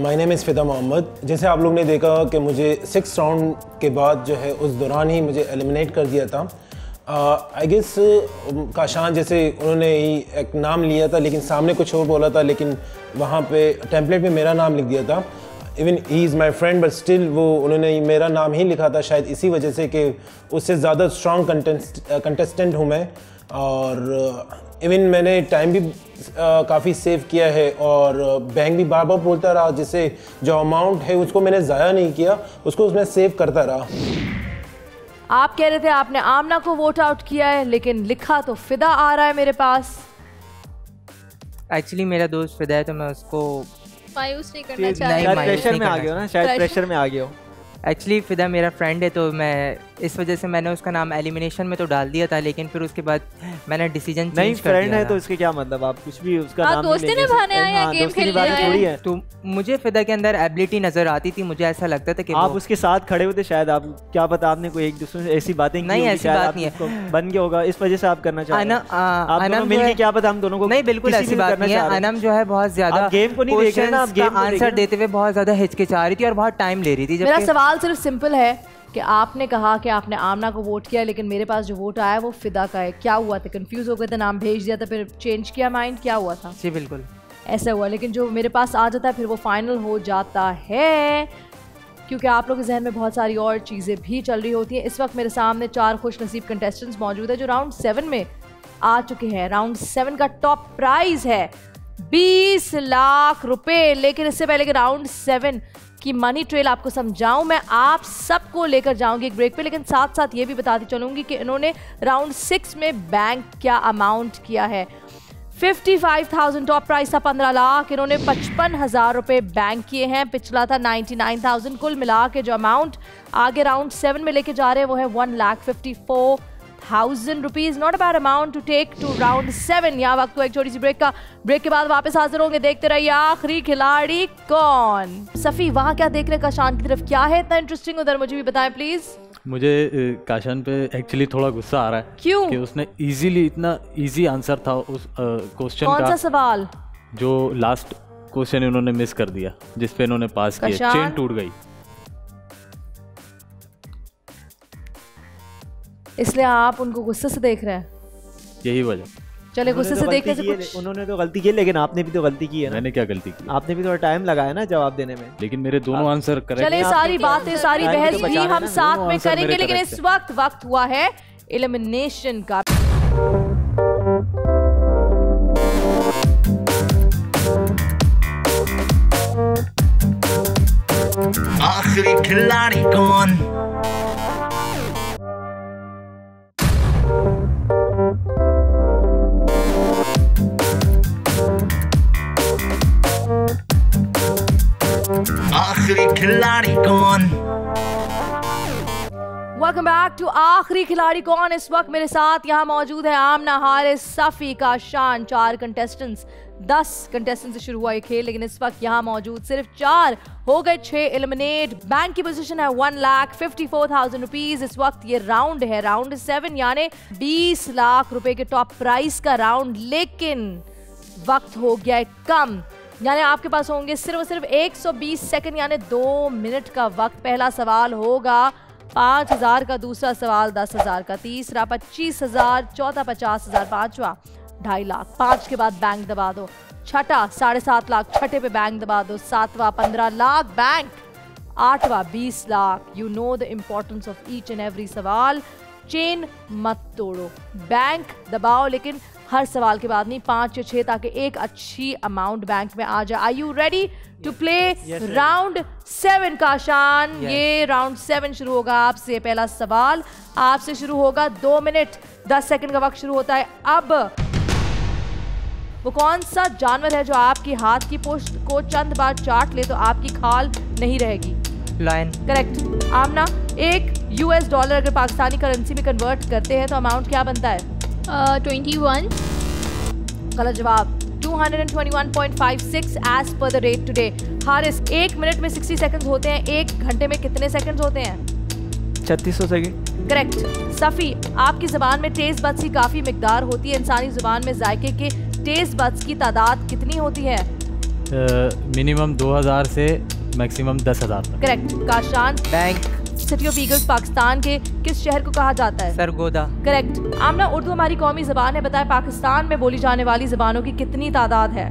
माय नेम इज़ फिदा मोहम्मद। जैसे आप लोग ने देखा कि मुझे 6 राउंड के बाद जो है उस दौरान ही मुझे एलिमिनेट कर दिया था। आई गेस काशान जैसे उन्होंने ही एक नाम लिया था लेकिन सामने कुछ और बोला था, लेकिन वहाँ पे टेम्पलेट पे मेरा नाम लिख दिया था। Even he is my friend but still वो उन्होंने मेरा नाम ही लिखा था, शायद इसी वजह से कि उससे ज़्यादा स्ट्रॉन्ग कंटेस्टेंट हूँ मैं। और इवन मैंने टाइम भी काफ़ी सेव किया है और बैंक भी बार बार बोलता रहा, जिससे जो अमाउंट है उसको मैंने ज़ाया नहीं किया, उसको उसमें सेव करता रहा। आप कह रहे थे आपने आमना को वोट आउट किया है, लेकिन लिखा तो फिदा आ रहा है मेरे पास। एक्चुअली मेरा दोस्त फिदा है तो मैं उसको मायूस नहीं करना चाहता। प्रेशर में आ गया ना, शायद प्रेशर में आ गया हो। एक्चुअली फिदा मेरा फ्रेंड है तो मैं इस वजह से मैंने उसका नाम एलिमिनेशन में तो डाल दिया था, लेकिन फिर उसके बाद मैंने डिसीजन नहीं फ्रेंड है तो इसके क्या मतलब, आप कुछ भी उसका नाम दोस्ती निभाने आए या गेम खेलने आए। तो मुझे फिदा के अंदर एबिलिटी नजर आती थी, मुझे ऐसा लगता था कि आप उसके साथ खड़े होते, शायद आप क्या पता आपने कोई एक दूसरे से ऐसी बातें नहीं, ऐसी बात नहीं है, बन गया होगा इस वजह से आप करना चाहते हैं। आप दोनों मिलके क्या पता हम दोनों को नहीं, बिल्कुल ऐसी बात नहीं है। अनम जो है बहुत ज्यादा गेम को नहीं देख रहे ना, आप गेम आंसर देते हुए बहुत ज्यादा हिचकिचा रही थी और बहुत टाइम ले रही थी। मेरा सवाल सिर्फ सिंपल है कि आपने कहा कि आपने आमना को वोट किया, लेकिन मेरे पास जो वोट आया वो फिदा का है। क्या हुआ था? कंफ्यूज हो गए थे, नाम भेज दिया था फिर चेंज किया माइंड, क्या हुआ था? जी बिल्कुल ऐसा हुआ, लेकिन जो मेरे पास आ जाता है फिर वो फाइनल हो जाता है, क्योंकि आप लोगों के जहन में बहुत सारी और चीज़ें भी चल रही होती हैं। इस वक्त मेरे सामने 4 खुश नसीब कंटेस्टेंट्स मौजूद है जो राउंड 7 में आ चुके हैं। राउंड 7 का टॉप प्राइज है 20 लाख रुपए। लेकिन इससे पहले कि राउंड 7 की मनी ट्रेल आपको समझाऊं, मैं आप सबको लेकर जाऊंगी एक ब्रेक पे, लेकिन साथ साथ ये भी बताती चलूंगी कि इन्होंने राउंड 6 में बैंक क्या अमाउंट किया है। 55,000 टॉप प्राइस था, 15 लाख। इन्होंने 55,000 रुपए बैंक किए हैं, पिछला था 99,000। कुल मिला के जो अमाउंट आगे राउंड 7 में लेके जा रहे हैं वो है 1,54,000 rupees. Not a bad amount to take to round 7। यहाँ वक्त हुआ एक छोटी सी ब्रेक का। ब्रेक के बाद वापस हाजिर होंगे, देखते रहिए आखिरी खिलाड़ी कौन। सफ़ी वहाँ क्या देख रहे हैं काशान की तरफ, क्या है इतना इंटरेस्टिंग उधर, मुझे भी बताएं प्लीज। मुझे काशान पे एक्चुअली थोड़ा गुस्सा आ रहा है। क्यों? कि उसने इजीली, इतना इजी आंसर था उस क्वेश्चन का। कौन सा सवाल? जो लास्ट क्वेश्चन इन्होंने मिस कर दिया, जिसपे इन्होंने पास किया, चेन टूट गई। इसलिए आप उनको गुस्से से देख रहे हैं? यही वजह। चले गुस्से से देखने से कुछ। उन्होंने तो गलती की, लेकिन आपने भी तो गलती की है ना। मैंने क्या गलती की? आपने भी थोड़ा टाइम लगाया ना जवाब देने में। लेकिन मेरे दोनों आंसर करेक्ट। चले सारी बातें, सारी बहस भी हम साथ में करेंगे, लेकिन इस वक्त हुआ है एलिमिनेशन का। आखिरी खिलाड़ी कौन? आखिरी खिलाड़ी कौन? वेलकम बैक टू आखिरी खिलाड़ी कौन। इस वक्त मेरे साथ यहाँ मौजूद है आमना, हारिस, सफ़ी, काशान। 4 कंटेस्टेंट्स, 10 कंटेस्टेंट से शुरू हुआ ये खेल, लेकिन इस वक्त यहाँ मौजूद सिर्फ 4 हो गए, 6 एलिमिनेट। बैंक की पोजीशन है 1,54,000 रुपीज। इस वक्त ये राउंड है राउंड 7, यानी 20 लाख रुपए के टॉप प्राइस का राउंड। लेकिन वक्त हो गया है कम, यानी आपके पास होंगे सिर्फ और सिर्फ 120 सेकंड, यानी 2 मिनट का वक्त। पहला सवाल होगा 5,000 का, दूसरा सवाल 10,000 का, तीसरा 25,000, चौथा 50,000, पांचवा 2.5 लाख। 5 के बाद बैंक दबा दो। छठा 7.5 लाख, छठे पे बैंक दबा दो। 7वां 15 लाख बैंक, 8वां 20 lakh. You know the importance of each and every सवाल। चेन मत तोड़ो, बैंक दबाओ, लेकिन हर सवाल के बाद नहीं, 5 या 6, ताकि एक अच्छी अमाउंट बैंक में आ जाए। Are you ready to play round 7? Kashan, ये राउंड 7 शुरू होगा आपसे। पहला सवाल आपसे शुरू होगा, 2 मिनट 10 सेकंड का वक्त शुरू होता है अब। वो कौन सा जानवर है जो आपकी हाथ की पोस्ट को चंद बार चाट ले तो आपकी खाल नहीं रहेगी? लायन। करेक्ट। आमना, एक $US अगर पाकिस्तानी करेंसी में कन्वर्ट करते हैं तो अमाउंट क्या बनता है? 21। गलत जवाब, 221.56 as per the rate today. Haris, 1 minute में 60 सेकंड्स होते हैं, 1 घंटे में कितने सेकंड्स होते हैं? 3600 सेकंड। करेक्ट। सफ़ी, आपकी ज़बान में टेस्ट बड्स की काफ़ी मिकदार होती है, इंसानी ज़ुबान में जायके के टेस्ट बड्स की तादाद कितनी होती है? मिनिमम 2000 से मैक्सिमम 10,000 तक। Correct. Kashan, bank. City of eagles Pakistan के किस शहर को कहा जाता है? सरगोदा। करेक्ट। आमना, उर्दू हमारी कौमी ज़बान है, बताएं पाकिस्तान में बोली जाने वाली ज़बानों की कितनी तादाद है?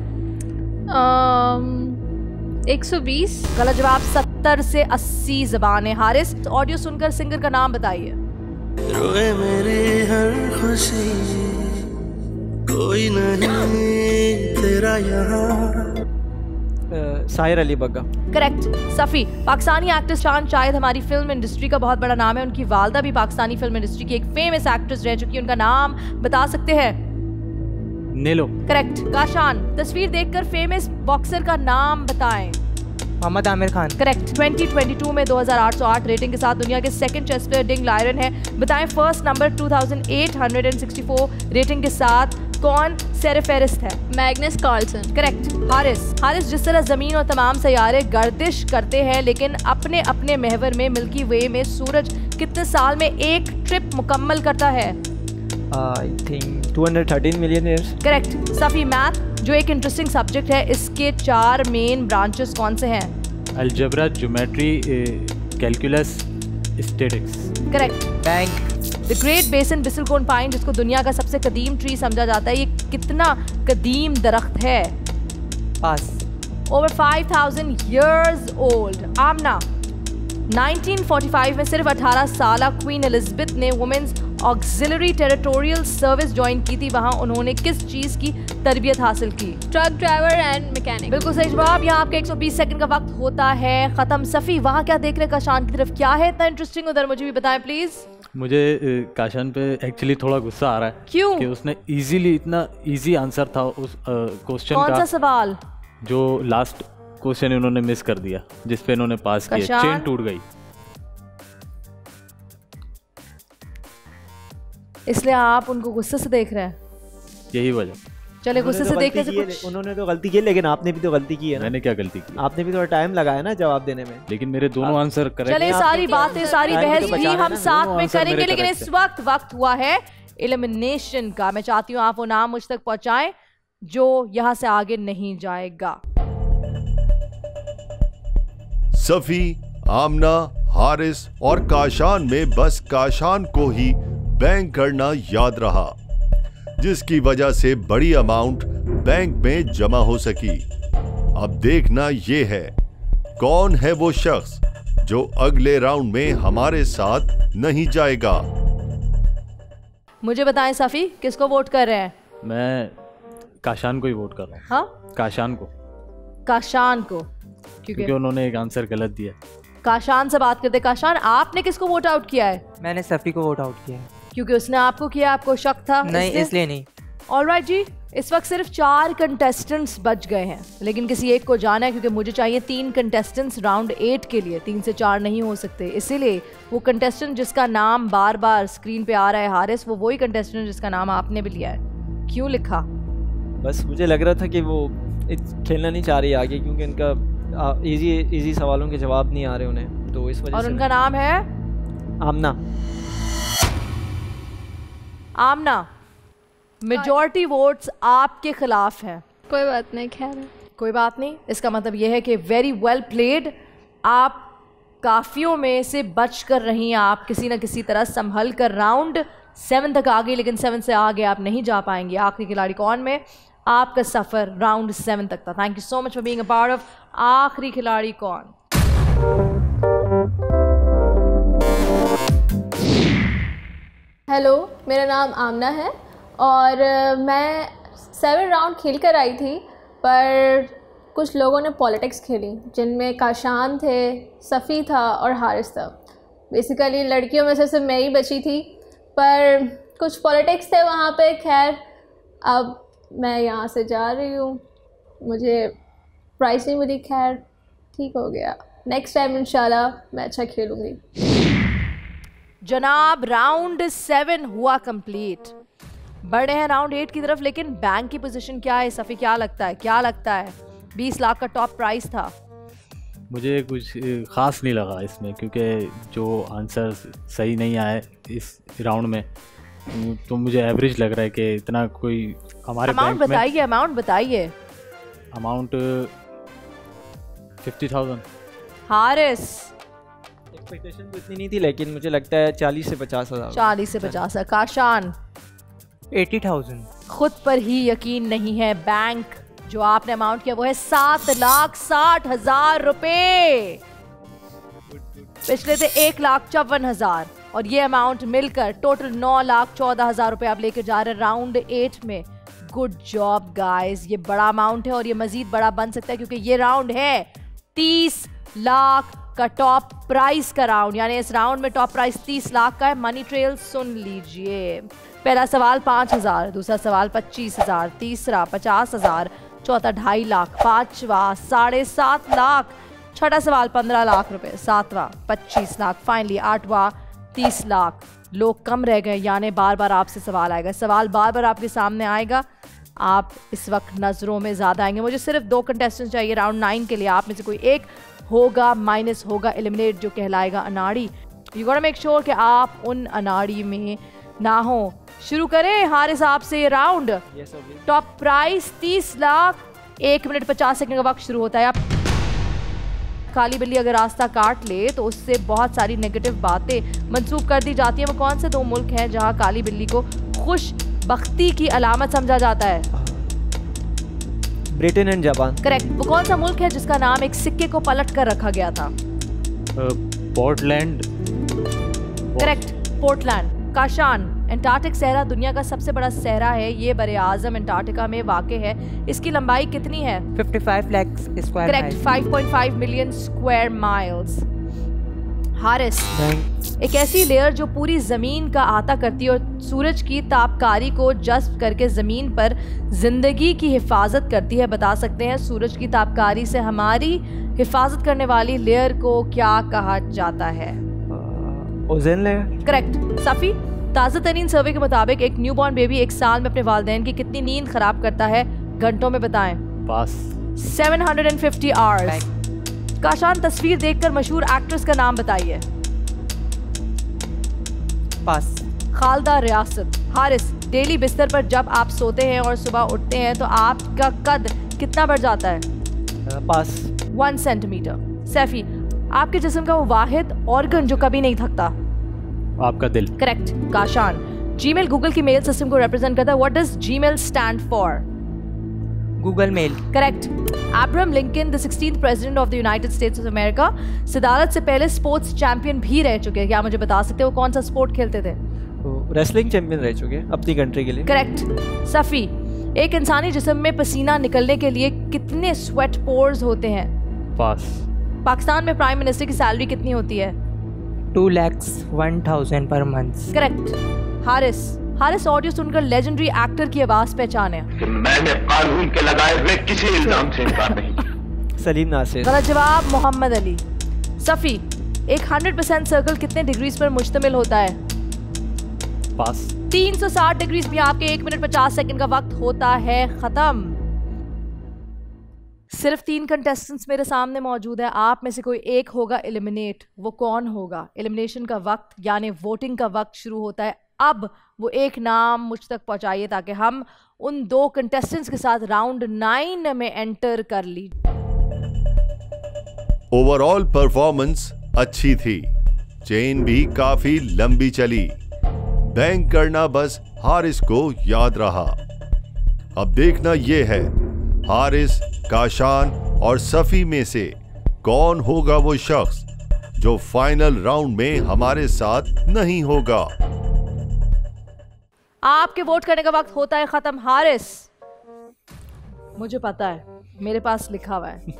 120। गलत जवाब, 70 से 80 ज़बानें। हारिस, ऑडियो सुनकर सिंगर का नाम बताइए। रोए मेरी हर खुशी, कोई नहीं तेरा यहाँ। साहिर अली बग्गा। करेक्ट। सफ़ी, पाकिस्तानी एक्टर शान शाहिद हमारी फिल्म इंडस्ट्री का बहुत बड़ा नाम है, उनकी वालदा भी पाकिस्तानी फिल्म इंडस्ट्री की एक फेमस एक्ट्रेस रह चुकी है, उनका नाम बता सकते हैं? नेलो। करेक्ट। काशान, तस्वीर देखकर फेमस बॉक्सर का नाम बताएं। मोहम्मद आमिर खान। करेक्ट। 2022 में 2808 रेटिंग के साथ दुनिया के सेकंड चेस प्लेयर डिंग लायरन है, बताएं फर्स्ट नंबर 2864 रेटिंग के साथ कौन सेरेफेरिस्ट है? Magnus Carlsen. करेक्ट। हारिस, जिस तरह जमीन और तमाम सैयारे गर्दिश करते हैं लेकिन अपने अपने महवर में मिल्की वे में सूरज कितने साल में एक ट्रिप मुकम्मल करता है? I think 213 million years. Correct. Safi, math जो एक इंटरेस्टिंग सब्जेक्ट है, इसके 4 मेन ब्रांचेस कौन से हैं? Algebra, geometry, calculus, statics. Correct. Bank. The great बेसन बिसलकोन पाइन, जिसको दुनिया का सबसे कदीम ट्री समझा जाता है, ये कितना कदीम दरख्त है? Pass. Over 5000 years old। Amna, 1945 में सिर्फ 18 साल क्वीन एलिजाबेथ ने women's auxiliary territorial service join की थी, वहां उन्होंने किस चीज की तरबियत हासिल की? Truck driver and mechanic. बिल्कुल सही जवाब। यहाँ आपका 120 सेकंड का वक्त होता है खत्म। सफ़ी, वहाँ क्या देख रहे हैं काशान की तरफ, क्या है इतना इंटरेस्टिंग उधर, मुझे भी बताएं प्लीज। मुझे काशान पे एक्चुअली थोड़ा गुस्सा आ रहा है। क्यों? कि उसने इजीली, इतना इजी आंसर था उस क्वेश्चन का। कौन सा सवाल? जो लास्ट क्वेश्चन इन्होंने मिस कर दिया, जिस पे इन्होंने पास किया, चेन टूट गई। इसलिए आप उनको गुस्से से देख रहे हैं? यही वजह। चले, गुस्से से देखने से कुछ। उन्होंने तो गलती की, लेकिन आपने भी तो गलती की है ना। मैंने क्या गलती की? आपने भी थोड़ा टाइम लगाया ना जवाब देने में। लेकिन मेरे दोनों आंसर करेक्ट। चले, सारी बातें, सारी बहस भी हम साथ में करेंगे, लेकिन इस वक्त हुआ है एलिमिनेशन का। मैं चाहती हूँ आप वो नाम मुझ तक पहुंचाएं जो यहाँ से आगे नहीं जाएगा। सफी, आमना, हारिस और काशान में बस काशान को ही बैंक करना याद रहा, जिसकी वजह से बड़ी अमाउंट बैंक में जमा हो सकी। अब देखना ये है कौन है वो शख्स जो अगले राउंड में हमारे साथ नहीं जाएगा। मुझे बताएं सफ़ी, किसको वोट कर रहे हैं? मैं काशान को ही वोट कर रहा हूँ। हाँ, काशान को। काशान को क्योंकि उन्होंने एक आंसर गलत दिया। काशान से बात करते। काशान, आपने किसको वोट आउट किया है? मैंने सफ़ी को वोट आउट किया है। क्योंकि उसने आपको किया, आपको शक था? नहीं, इसलिए नहीं। ऑलराइट जी, इस वक्त सिर्फ 4 कंटेस्टेंट्स बच गए हैं, लेकिन किसी एक को जाना है क्योंकि मुझे चाहिए 3 कंटेस्टेंट्स राउंड 8 के लिए। 3 से 4 नहीं हो सकते, इसीलिए वो कंटेस्टेंट जिसका नाम बार बार स्क्रीन पे आ रहा है हारिस, वो वही कंटेस्टेंट जिसका नाम आपने भी लिया है। क्यों लिखा? बस मुझे लग रहा था कि वो खेलना नहीं चाह रही आगे, क्योंकि इनका इजी सवालों के जवाब नहीं आ रहे उन्हें, तो इस वजह से। और उनका नाम है आमना। आमना, मेजॉरिटी वोट्स आपके खिलाफ हैं। कोई बात नहीं, खैर कोई बात नहीं। इसका मतलब यह है कि वेरी वेल प्लेड, आप काफियों में से बच कर रही हैं, आप किसी न किसी तरह संभल कर राउंड 7 तक आ गई, लेकिन 7 से आगे आप नहीं जा पाएंगे। आखिरी खिलाड़ी कौन में आपका सफ़र राउंड 7 तक था। Thank you so much for being a part of आखिरी खिलाड़ी कौन। हेलो, मेरा नाम आमना है और मैं 7 राउंड खेल कर आई थी, पर कुछ लोगों ने पॉलिटिक्स खेली, जिनमें काशान थे, सफ़ी था और हारिस था। बेसिकली लड़कियों में से सिर्फ मैं ही बची थी, पर कुछ पॉलिटिक्स थे वहाँ पे। खैर, अब मैं यहाँ से जा रही हूँ, मुझे प्राइज़ नहीं मिली, खैर ठीक हो गया। नेक्स्ट टाइम इंशाल्लाह मैं अच्छा खेलूँगी। जनाब, राउंड 7 हुआ कंप्लीट, बढ़े हैं राउंड 8 की तरफ, लेकिन बैंक की पोजीशन क्या है सफ़ी, क्या लगता है? 20 लाख का टॉप प्राइस था। मुझे कुछ ख़ास नहीं लगा इसमें, क्योंकि जो आंसर सही नहीं आए इस राउंड में, तो मुझे एवरेज लग रहा है कि इतना कोई हमारे बैंक में। अमाउंट बताइए। अमाउंट 50,000। हारिस एक्सपेक्टेशन तो इतनी नहीं थी, लेकिन मुझे लगता है 40 से 50 हज़ार। 40 से 50 हज़ार। काशान 80,000। खुद पर ही यकीन नहीं है। बैंक जो आपने अमाउंट किया वो है 7,60,000 रुपए। पिछले थे 1,54,000 और ये अमाउंट मिलकर टोटल 9,14,000 रुपए आप लेकर जा रहे हैं राउंड 8 में। गुड जॉब गाइस, ये बड़ा अमाउंट है और ये मजीद बड़ा बन सकता है क्योंकि ये राउंड है 30 लाख का टॉप प्राइस का राउंड, यानी इस राउंड में टॉप प्राइस 30 लाख का है। मनी ट्रेल सुन लीजिए। पहला सवाल 5,000, दूसरा सवाल 25,000, तीसरा 50,000, चौथा 2.5 लाख, पांचवा 7.5 लाख, छठा सवाल 15 लाख रुपए, सातवां 25 लाख, फाइनली आठवां 30 लाख। लोग कम रह गए, यानी बार बार आपसे सवाल आएगा, सवाल बार बार आपके सामने आएगा। आप इस वक्त नज़रों में ज़्यादा आएंगे। मुझे सिर्फ 2 कंटेस्टेंट चाहिए राउंड 9 के लिए। आप में से कोई एक होगा माइनस, होगा एलिमिनेट, जो कहलाएगा अनाड़ी। यू गोटा मेक श्योर कि आप उन अनाड़ी में ना हो। शुरू करें हारिस आपसे ये round. Top price 30 lakh, 1 minute 50 second का वक्त शुरू होता है। आप काली बिल्ली अगर रास्ता काट ले तो उससे बहुत सारी नेगेटिव बातें मंसूब कर दी जाती हैं। वो कौन से 2 मुल्क हैं जहां काली बिल्ली को खुश बख्ती की अलामत समझा जाता है? Britain and Japan. करेक्ट। वो कौन सा मुल्क है जिसका नाम एक सिक्के को पलट कर रखा गया था? Portland. Correct, Portland. Kashan, Antarctic सहरा दुनिया का सबसे बड़ा सहरा है। ये बरे आजम एंटार्क्टिका में वाक़ है। इसकी लंबाई कितनी है? 55 lakh square. Correct, 5.5 million square miles. Haris, एक ऐसी लेयर जो पूरी ज़मीन का अहाता करती है और सूरज की तापकारी को जज्ब करके ज़मीन पर ज़िंदगी की हिफाजत करती है। बता सकते हैं सूरज की तापकारी से हमारी हिफाजत करने वाली लेयर को क्या कहा जाता है? Ozone layer. करेक्ट। सफ़ी, ताज़ा तरीन सर्वे के मुताबिक एक न्यूबॉर्न बेबी एक साल में अपने वालिदैन की कितनी नींद खराब करता है? घंटों में बताएं। पास। 750 आवर्स। काशान, तस्वीर देखकर मशहूर एक्ट्रेस का नाम बताइए। पास। खालदा रियासत। हारिस, डेली बिस्तर पर जब आप सोते हैं और सुबह उठते हैं तो आपका कद कितना बढ़ जाता है? पास। 1 सेंटीमीटर। सैफी, आपके जिस्म का वो वाहिद ऑर्गन जो कभी नहीं थकता? आपका दिल। करेक्ट। काशान, जीमेल गूगल की मेल सिस्टम को रिप्रेजेंट करता है। What does Gmail stand for? Google mail. Correct. Abraham Lincoln, the 16th president of the United States of America, सदारत से पहले स्पोर्ट्स चैंपियन भी रह चुके हैं। क्या मुझे बता सकते हो कौन सा स्पोर्ट खेलते थे? रेसलिंग चैंपियन रह चुके हैं अपनी कंट्री के लिए। करेक्ट। सफ़ी, एक इंसानी जिस्म में पसीना निकलने के लिए कितने स्वेट पोर्स होते हैं? पास। पाकिस्तान में प्राइम मिनिस्टर की सैलरी कितनी होती है? 2,01,000 per month. Correct. Haris, audio सुनकर लेजेंडरी एक्टर की आवाज पहचाने। मैंने कानून के लगाए हुए किसी इल्जाम से इनकार नहीं। सलीम नासिर। गलत जवाब, मोहम्मद अली। सफ़ी, एक 100% सर्कल कितने डिग्रीज पर मुश्तमिल होता है? पास। 360 डिग्रीज में आपके 1 मिनट 50 सेकंड का वक्त होता है खत्म। सिर्फ 3 कंटेस्टेंट्स मेरे सामने मौजूद है। आप में से कोई एक होगा एलिमिनेट। वो कौन होगा? एलिमिनेशन का वक्त यानी वोटिंग का वक्त शुरू होता है। अब वो एक नाम मुझ तक पहुंचाइए ताकि हम उन 2 कंटेस्टेंट्स के साथ राउंड 9 में एंटर कर ली। ओवरऑल परफॉर्मेंस अच्छी थी, चेन भी काफी लंबी चली। बैंक करना बस हारिस को याद रहा। अब देखना ये है हारिस, काशान और सफ़ी में से कौन होगा वो शख्स जो फाइनल राउंड में हमारे साथ नहीं होगा। आपके वोट करने का वक्त होता है खत्म। हारिस, मुझे पता है, मेरे पास लिखा हुआ है,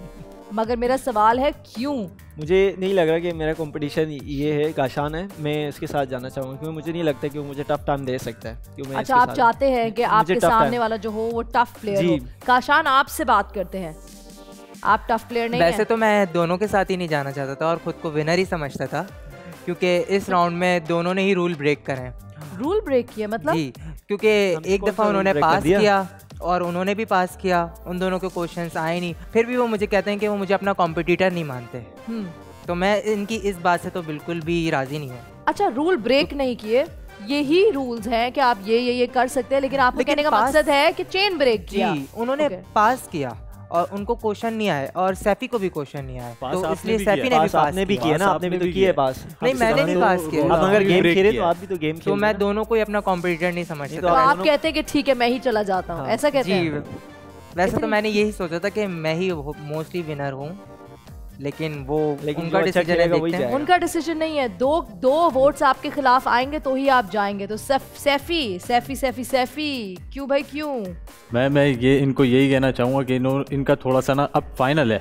मगर मेरा सवाल है क्यों? मुझे नहीं लग रहा कि मेरा कंपटीशन ये है, काशान है, मैं इसके साथ जाना चाहूँगा क्योंकि मुझे नहीं लगता कि वो मुझे टफ टाइम दे सकता है। अच्छा, आप चाहते हैं कि आपके सामने वाला जो हो वो टफ प्लेयर हो। काशान, आपसे बात करते हैं, आप टफ प्लेयर नहीं हैं। वैसे तो मैं दोनों के साथ ही नहीं जाना चाहता था और खुद को विनर ही समझता था क्योंकि इस राउंड में दोनों ने ही रूल ब्रेक करे हैं। रूल ब्रेक किया मतलब? जी, क्योंकि एक दफ़ा उन्होंने पास किया और उन्होंने भी पास किया, उन दोनों के क्वेश्चंस आए नहीं, फिर भी वो मुझे कहते हैं कि वो मुझे अपना कॉम्पिटिटर नहीं मानते। तो मैं इनकी इस बात से तो बिल्कुल भी राजी नहीं हूँ। अच्छा, रूल ब्रेक नहीं किए, यही रूल्स हैं कि आप ये कर सकते हैं, लेकिन आपको कहने का मकसद है कि चेन ब्रेक किया। जी, उन्होंने पास किया और उनको क्वेश्चन नहीं आए और सैफी को भी क्वेश्चन नहीं आया, तो इसलिए सैफी ने भी पास आपने भी किया ना, आपने भी तो किया पास। नहीं मैंने नहीं पास किया। अब अगर गेम खेले तो आप भी तो गेम तो मैं दोनों को ही अपना कॉम्पिटिटर नहीं समझता। तो आप कहते हैं कि ठीक है मैं ही चला जाता हूँ, ऐसा कहते हैं? वैसे तो मैंने यही सोचा था कि मैं ही मोस्टली विनर हूँ, लेकिन उनका डिसीजन है, देखते हैं। उनका डिसीजन नहीं है। दो वोट्स आपके खिलाफ आएंगे तो ही आप जाएंगे। तो सैफी क्यों भाई क्यों? मैं ये इनको यही कहना चाहूँगा कि इनका थोड़ा सा ना अब फाइनल है,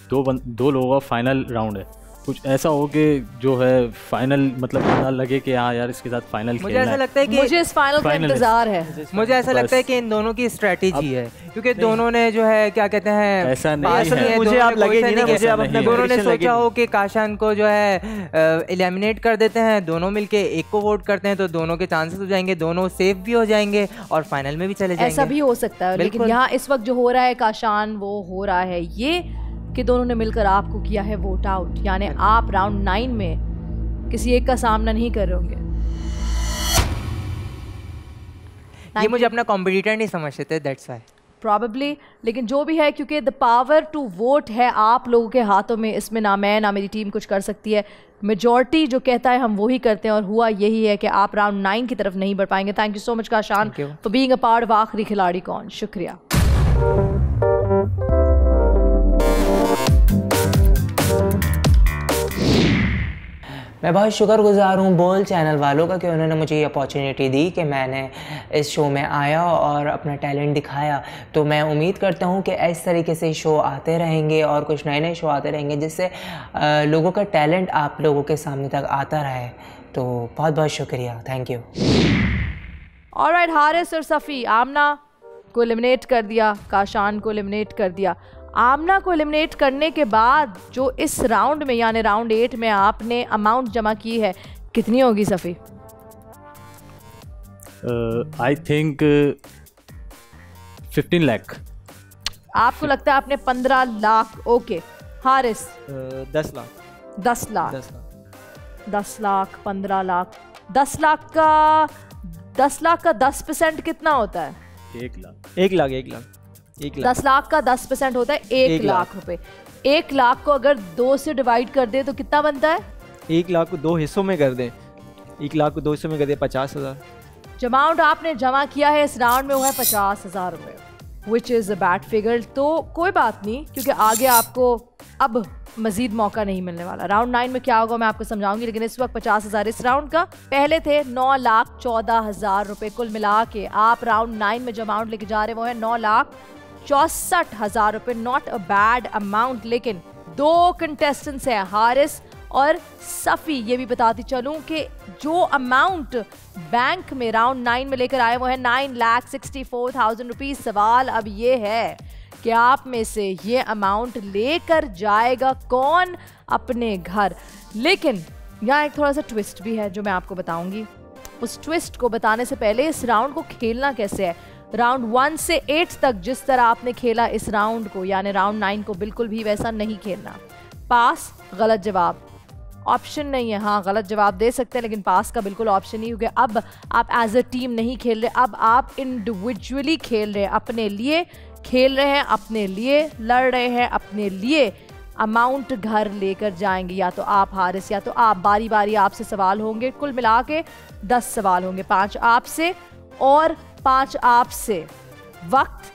दो लोगों का फाइनल राउंड है। कुछ ऐसा हो कि जो है फाइनल मतलब ना लगे कि हाँ यार इसके साथ फाइनल मुझे ऐसा लगता है कि मुझे इस फाइनल का इंतजार है। मुझे ऐसा लगता है कि इन दोनों की स्ट्रेटेजी है, क्योंकि दोनों ने जो है क्या कहते हैं, ऐसा नहीं है। मुझे आप लगेगी ना, मुझे अब अपने दोनों ने सोचा हो कि काशान को जो है एलिमिनेट कर देते हैं, दोनों मिलके एक को वोट करते हैं तो दोनों के चांसेस हो जाएंगे, दोनों सेफ भी हो जाएंगे और फाइनल में भी चले जाएंगे। ऐसा भी हो सकता है, लेकिन यहाँ इस वक्त जो हो रहा है काशान, वो हो रहा है ये कि दोनों ने मिलकर आपको किया है वोट आउट, यानी आप राउंड 9 में किसी एक का सामना नहीं कर रहे होंगे। ये मुझे अपना कॉम्पिटिटर नहीं समझते थे, दैट्स व्हाई प्रॉबेबली। लेकिन जो भी है, क्योंकि द पावर टू वोट है आप लोगों के हाथों में, इसमें ना मैं ना मेरी टीम कुछ कर सकती है। मेजॉरिटी जो कहता है हम वही करते हैं, और हुआ यही है कि आप राउंड 9 की तरफ नहीं बढ़ पाएंगे। Thank you so much Kashan for being a part of आखिरी खिलाड़ी कौन। शुक्रिया। मैं बहुत शुक्रगुजार हूँ बोल चैनल वालों का कि उन्होंने मुझे ये अपॉर्चुनिटी दी कि मैंने इस शो में आया और अपना टैलेंट दिखाया। तो मैं उम्मीद करता हूँ कि इस तरीके से शो आते रहेंगे और कुछ नए नए शो आते रहेंगे, जिससे लोगों का टैलेंट आप लोगों के सामने तक आता रहे। तो बहुत बहुत शुक्रिया, थैंक यू। ऑलराइट, हारिस और सफ़ी, आमना को एलिमिनेट कर दिया, काशान को एलिमिनेट कर दिया। आमना को एलिमिनेट करने के बाद जो इस राउंड में यानी राउंड 8 में आपने अमाउंट जमा की है, कितनी होगी सफ़ी? I think 15 lakh. आपको लगता है आपने 15 लाख? ओके। हारिस? 10 लाख। 10 लाख 10 लाख 15 लाख 10 लाख का 10% कितना होता है? 1 लाख। 1 लाख 1 लाख 10 लाख का 10% होता है 1 लाख रुपए। 1 लाख को अगर 2 से डिवाइड कर दे तो कितना बनता है? 1 लाख को 2 हिस्सों में कर दें, 1 लाख को 2 हिस्सों में कर दे 50,000। जो अमाउंट आपने जमा किया है इस राउंड में वो है 50,000 रुपए, which is a bad figure. तो कोई बात नहीं, क्योंकि आगे आपको अब मजीद मौका नहीं मिलने वाला। राउंड 9 में क्या होगा मैं आपको समझाऊंगी, लेकिन इस वक्त 50,000 इस राउंड का। पहले थे 9,14,000 रुपए कुल मिला के। आप राउंड 9 में जो अमाउंट लेके जा रहे वो है 9,64,000 रुपए। नॉट अ बैड अमाउंट, लेकिन 2 कंटेस्टेंट्स हैं, हारिस और सफ़ी। ये भी बताती चलूं कि जो अमाउंट बैंक में राउंड 9 में लेकर आए वो है 9,64,000 रुपीज़। सवाल अब ये है कि आप में से ये अमाउंट लेकर जाएगा कौन अपने घर। लेकिन यहाँ एक थोड़ा सा ट्विस्ट भी है जो मैं आपको बताऊंगी। उस ट्विस्ट को बताने से पहले इस राउंड को खेलना कैसे है। राउंड 1 से 8 तक जिस तरह आपने खेला इस राउंड को, यानी राउंड 9 को, बिल्कुल भी वैसा नहीं खेलना। पास, गलत जवाब, ऑप्शन नहीं है। हाँ, गलत जवाब दे सकते हैं, लेकिन पास का बिल्कुल ऑप्शन नहीं, क्योंकि अब आप एज अ टीम नहीं खेल रहे, अब आप इंडिविजुअली खेल रहे हैं, अपने लिए खेल रहे हैं, अपने लिए लड़ रहे हैं, अपने लिए अमाउंट घर लेकर जाएंगे। या तो आप हारिस या तो आप, बारी बारी आपसे सवाल होंगे। कुल मिला के 10 सवाल होंगे, 5 आपसे और 5 आपसे। वक्त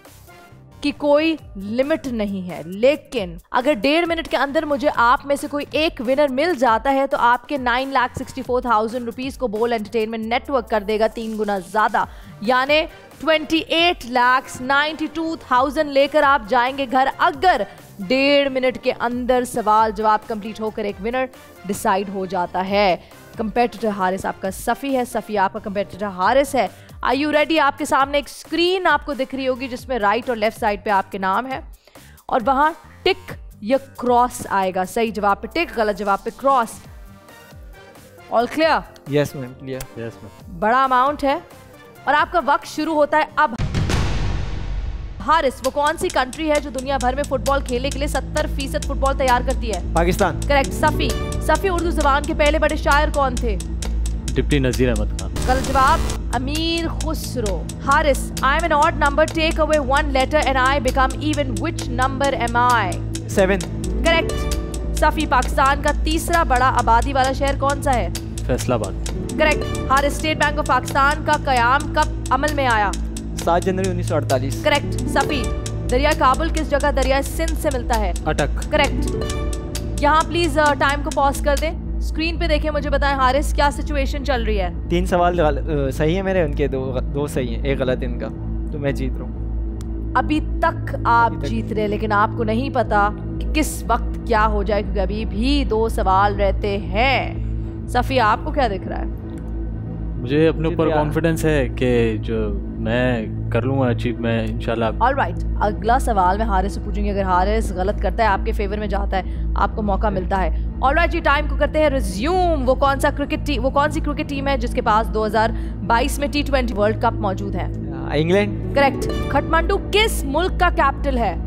की कोई लिमिट नहीं है, लेकिन अगर 1.5 मिनट के अंदर मुझे आप में से कोई एक विनर मिल जाता है तो आपके 9,64,000 रुपीज़ को बोल एंटरटेनमेंट नेटवर्क कर देगा 3 गुना ज़्यादा, यानी 28,92,000 लेकर आप जाएंगे घर। अगर 1.5 मिनट के अंदर सवाल जवाब कंप्लीट होकर एक विनर डिसाइड हो जाता है। कंपेटिटर हारिस आपका सफ़ी है, सफ़ी आपका कंपेटिटर हारिस है। Are you ready? आपके सामने एक स्क्रीन आपको दिख रही होगी जिसमें राइट और लेफ्ट साइड पे आपके नाम है, और वहां टिक या क्रॉस आएगा। सही जवाब पे टिक, गलत जवाब पे cross. All clear? Yes ma'am, clear. Yes ma'am. बड़ा अमाउंट है और आपका वक्त शुरू होता है अब। हारिस, वो कौन सी कंट्री है जो दुनिया भर में फुटबॉल खेलने के लिए 70% फुटबॉल तैयार करती है? पाकिस्तान। करेक्ट। सफ़ी, उर्दू ज़बान के पहले बड़े शायर कौन थे? डिप्टी नज़ीर अहमद खान। गलत जवाब Amir Khusro. Haris, I am an odd number, take away one letter and I become even, which number am I? 7। Correct. Safi, Pakistan का तीसरा बड़ा आबादी वाला शहर कौन सा है? Faisalabad. Correct. Haris, state bank of Pakistan का कयाम कब अमल में आया? 7 जनवरी 1948। करेक्ट। सफी, दरिया काबुल किस जगह दरिया सिंध से मिलता है? अटक। करेक्ट। यहाँ प्लीज टाइम को पॉज कर दें, स्क्रीन पे देखें, मुझे बताएं हारिस क्या सिचुएशन चल रही है? 3 सवाल सही है मेरे, उनके दो सही हैं, एक गलत इनका, तो मैं जीत रहा हूँ। अभी तक आप जीत रहे, लेकिन आपको नहीं पता कि किस वक्त क्या हो जाए, क्योंकि अभी भी 2 सवाल रहते हैं। सफी, आपको क्या दिख रहा है? मुझे अपने ऊपर कॉन्फिडेंस है कि जो मैं कर लूँगा अचीव, मैं इंशाल्लाह। ऑलराइट, अगला सवाल मैं हारिस से पूछूंगी, अगर हारिस गलत करता है आपके फेवर में जाता है, आपको मौका मिलता है। ऑलराइट जी, टाइम को करते हैं रिज्यूम। वो कौन सी क्रिकेट टीम है जिसके पास 2022 में T20 वर्ल्ड कप मौजूद है? इंग्लैंड। करेक्ट। काठमांडू किस मुल्क का कैपिटल है?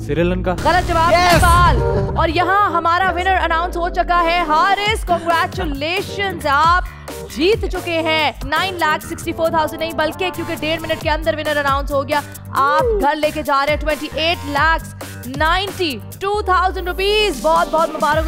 श्रीलंका। गलत जवाब। नेपाल। और यहाँ हमारा विनर अनाउंस हो चुका है। हारिस, कांग्रेचुलेशंस, आप जीत चुके हैं 9,64,000 नहीं बल्कि, क्योंकि 1.5 मिनट के अंदर विनर अनाउंस हो गया, आप घर लेके जा रहे हैं 28,92,000 रुपीज। बहुत बहुत मुबारक।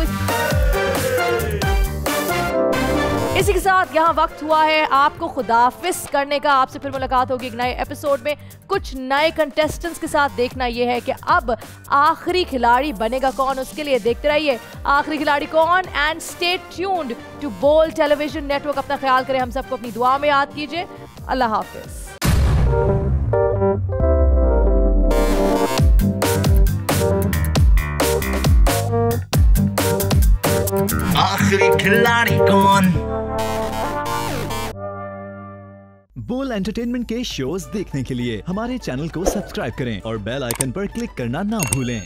इसी के साथ यहाँ वक्त हुआ है आपको खुदाफिज करने का। आपसे फिर मुलाकात होगी एक नए एपिसोड में, कुछ नए कंटेस्टेंट्स के साथ। देखना यह है कि अब आखिरी खिलाड़ी बनेगा कौन, उसके लिए देखते रहिए आखिरी खिलाड़ी कौन and stay tuned to Bol television network. अपना ख्याल करें, हम सबको अपनी दुआ में याद कीजिए। अल्लाह हाफिज। आखिरी खिलाड़ी कौन? बोल एंटरटेनमेंट के शोज देखने के लिए हमारे चैनल को सब्सक्राइब करें और बेल आइकन पर क्लिक करना ना भूलें।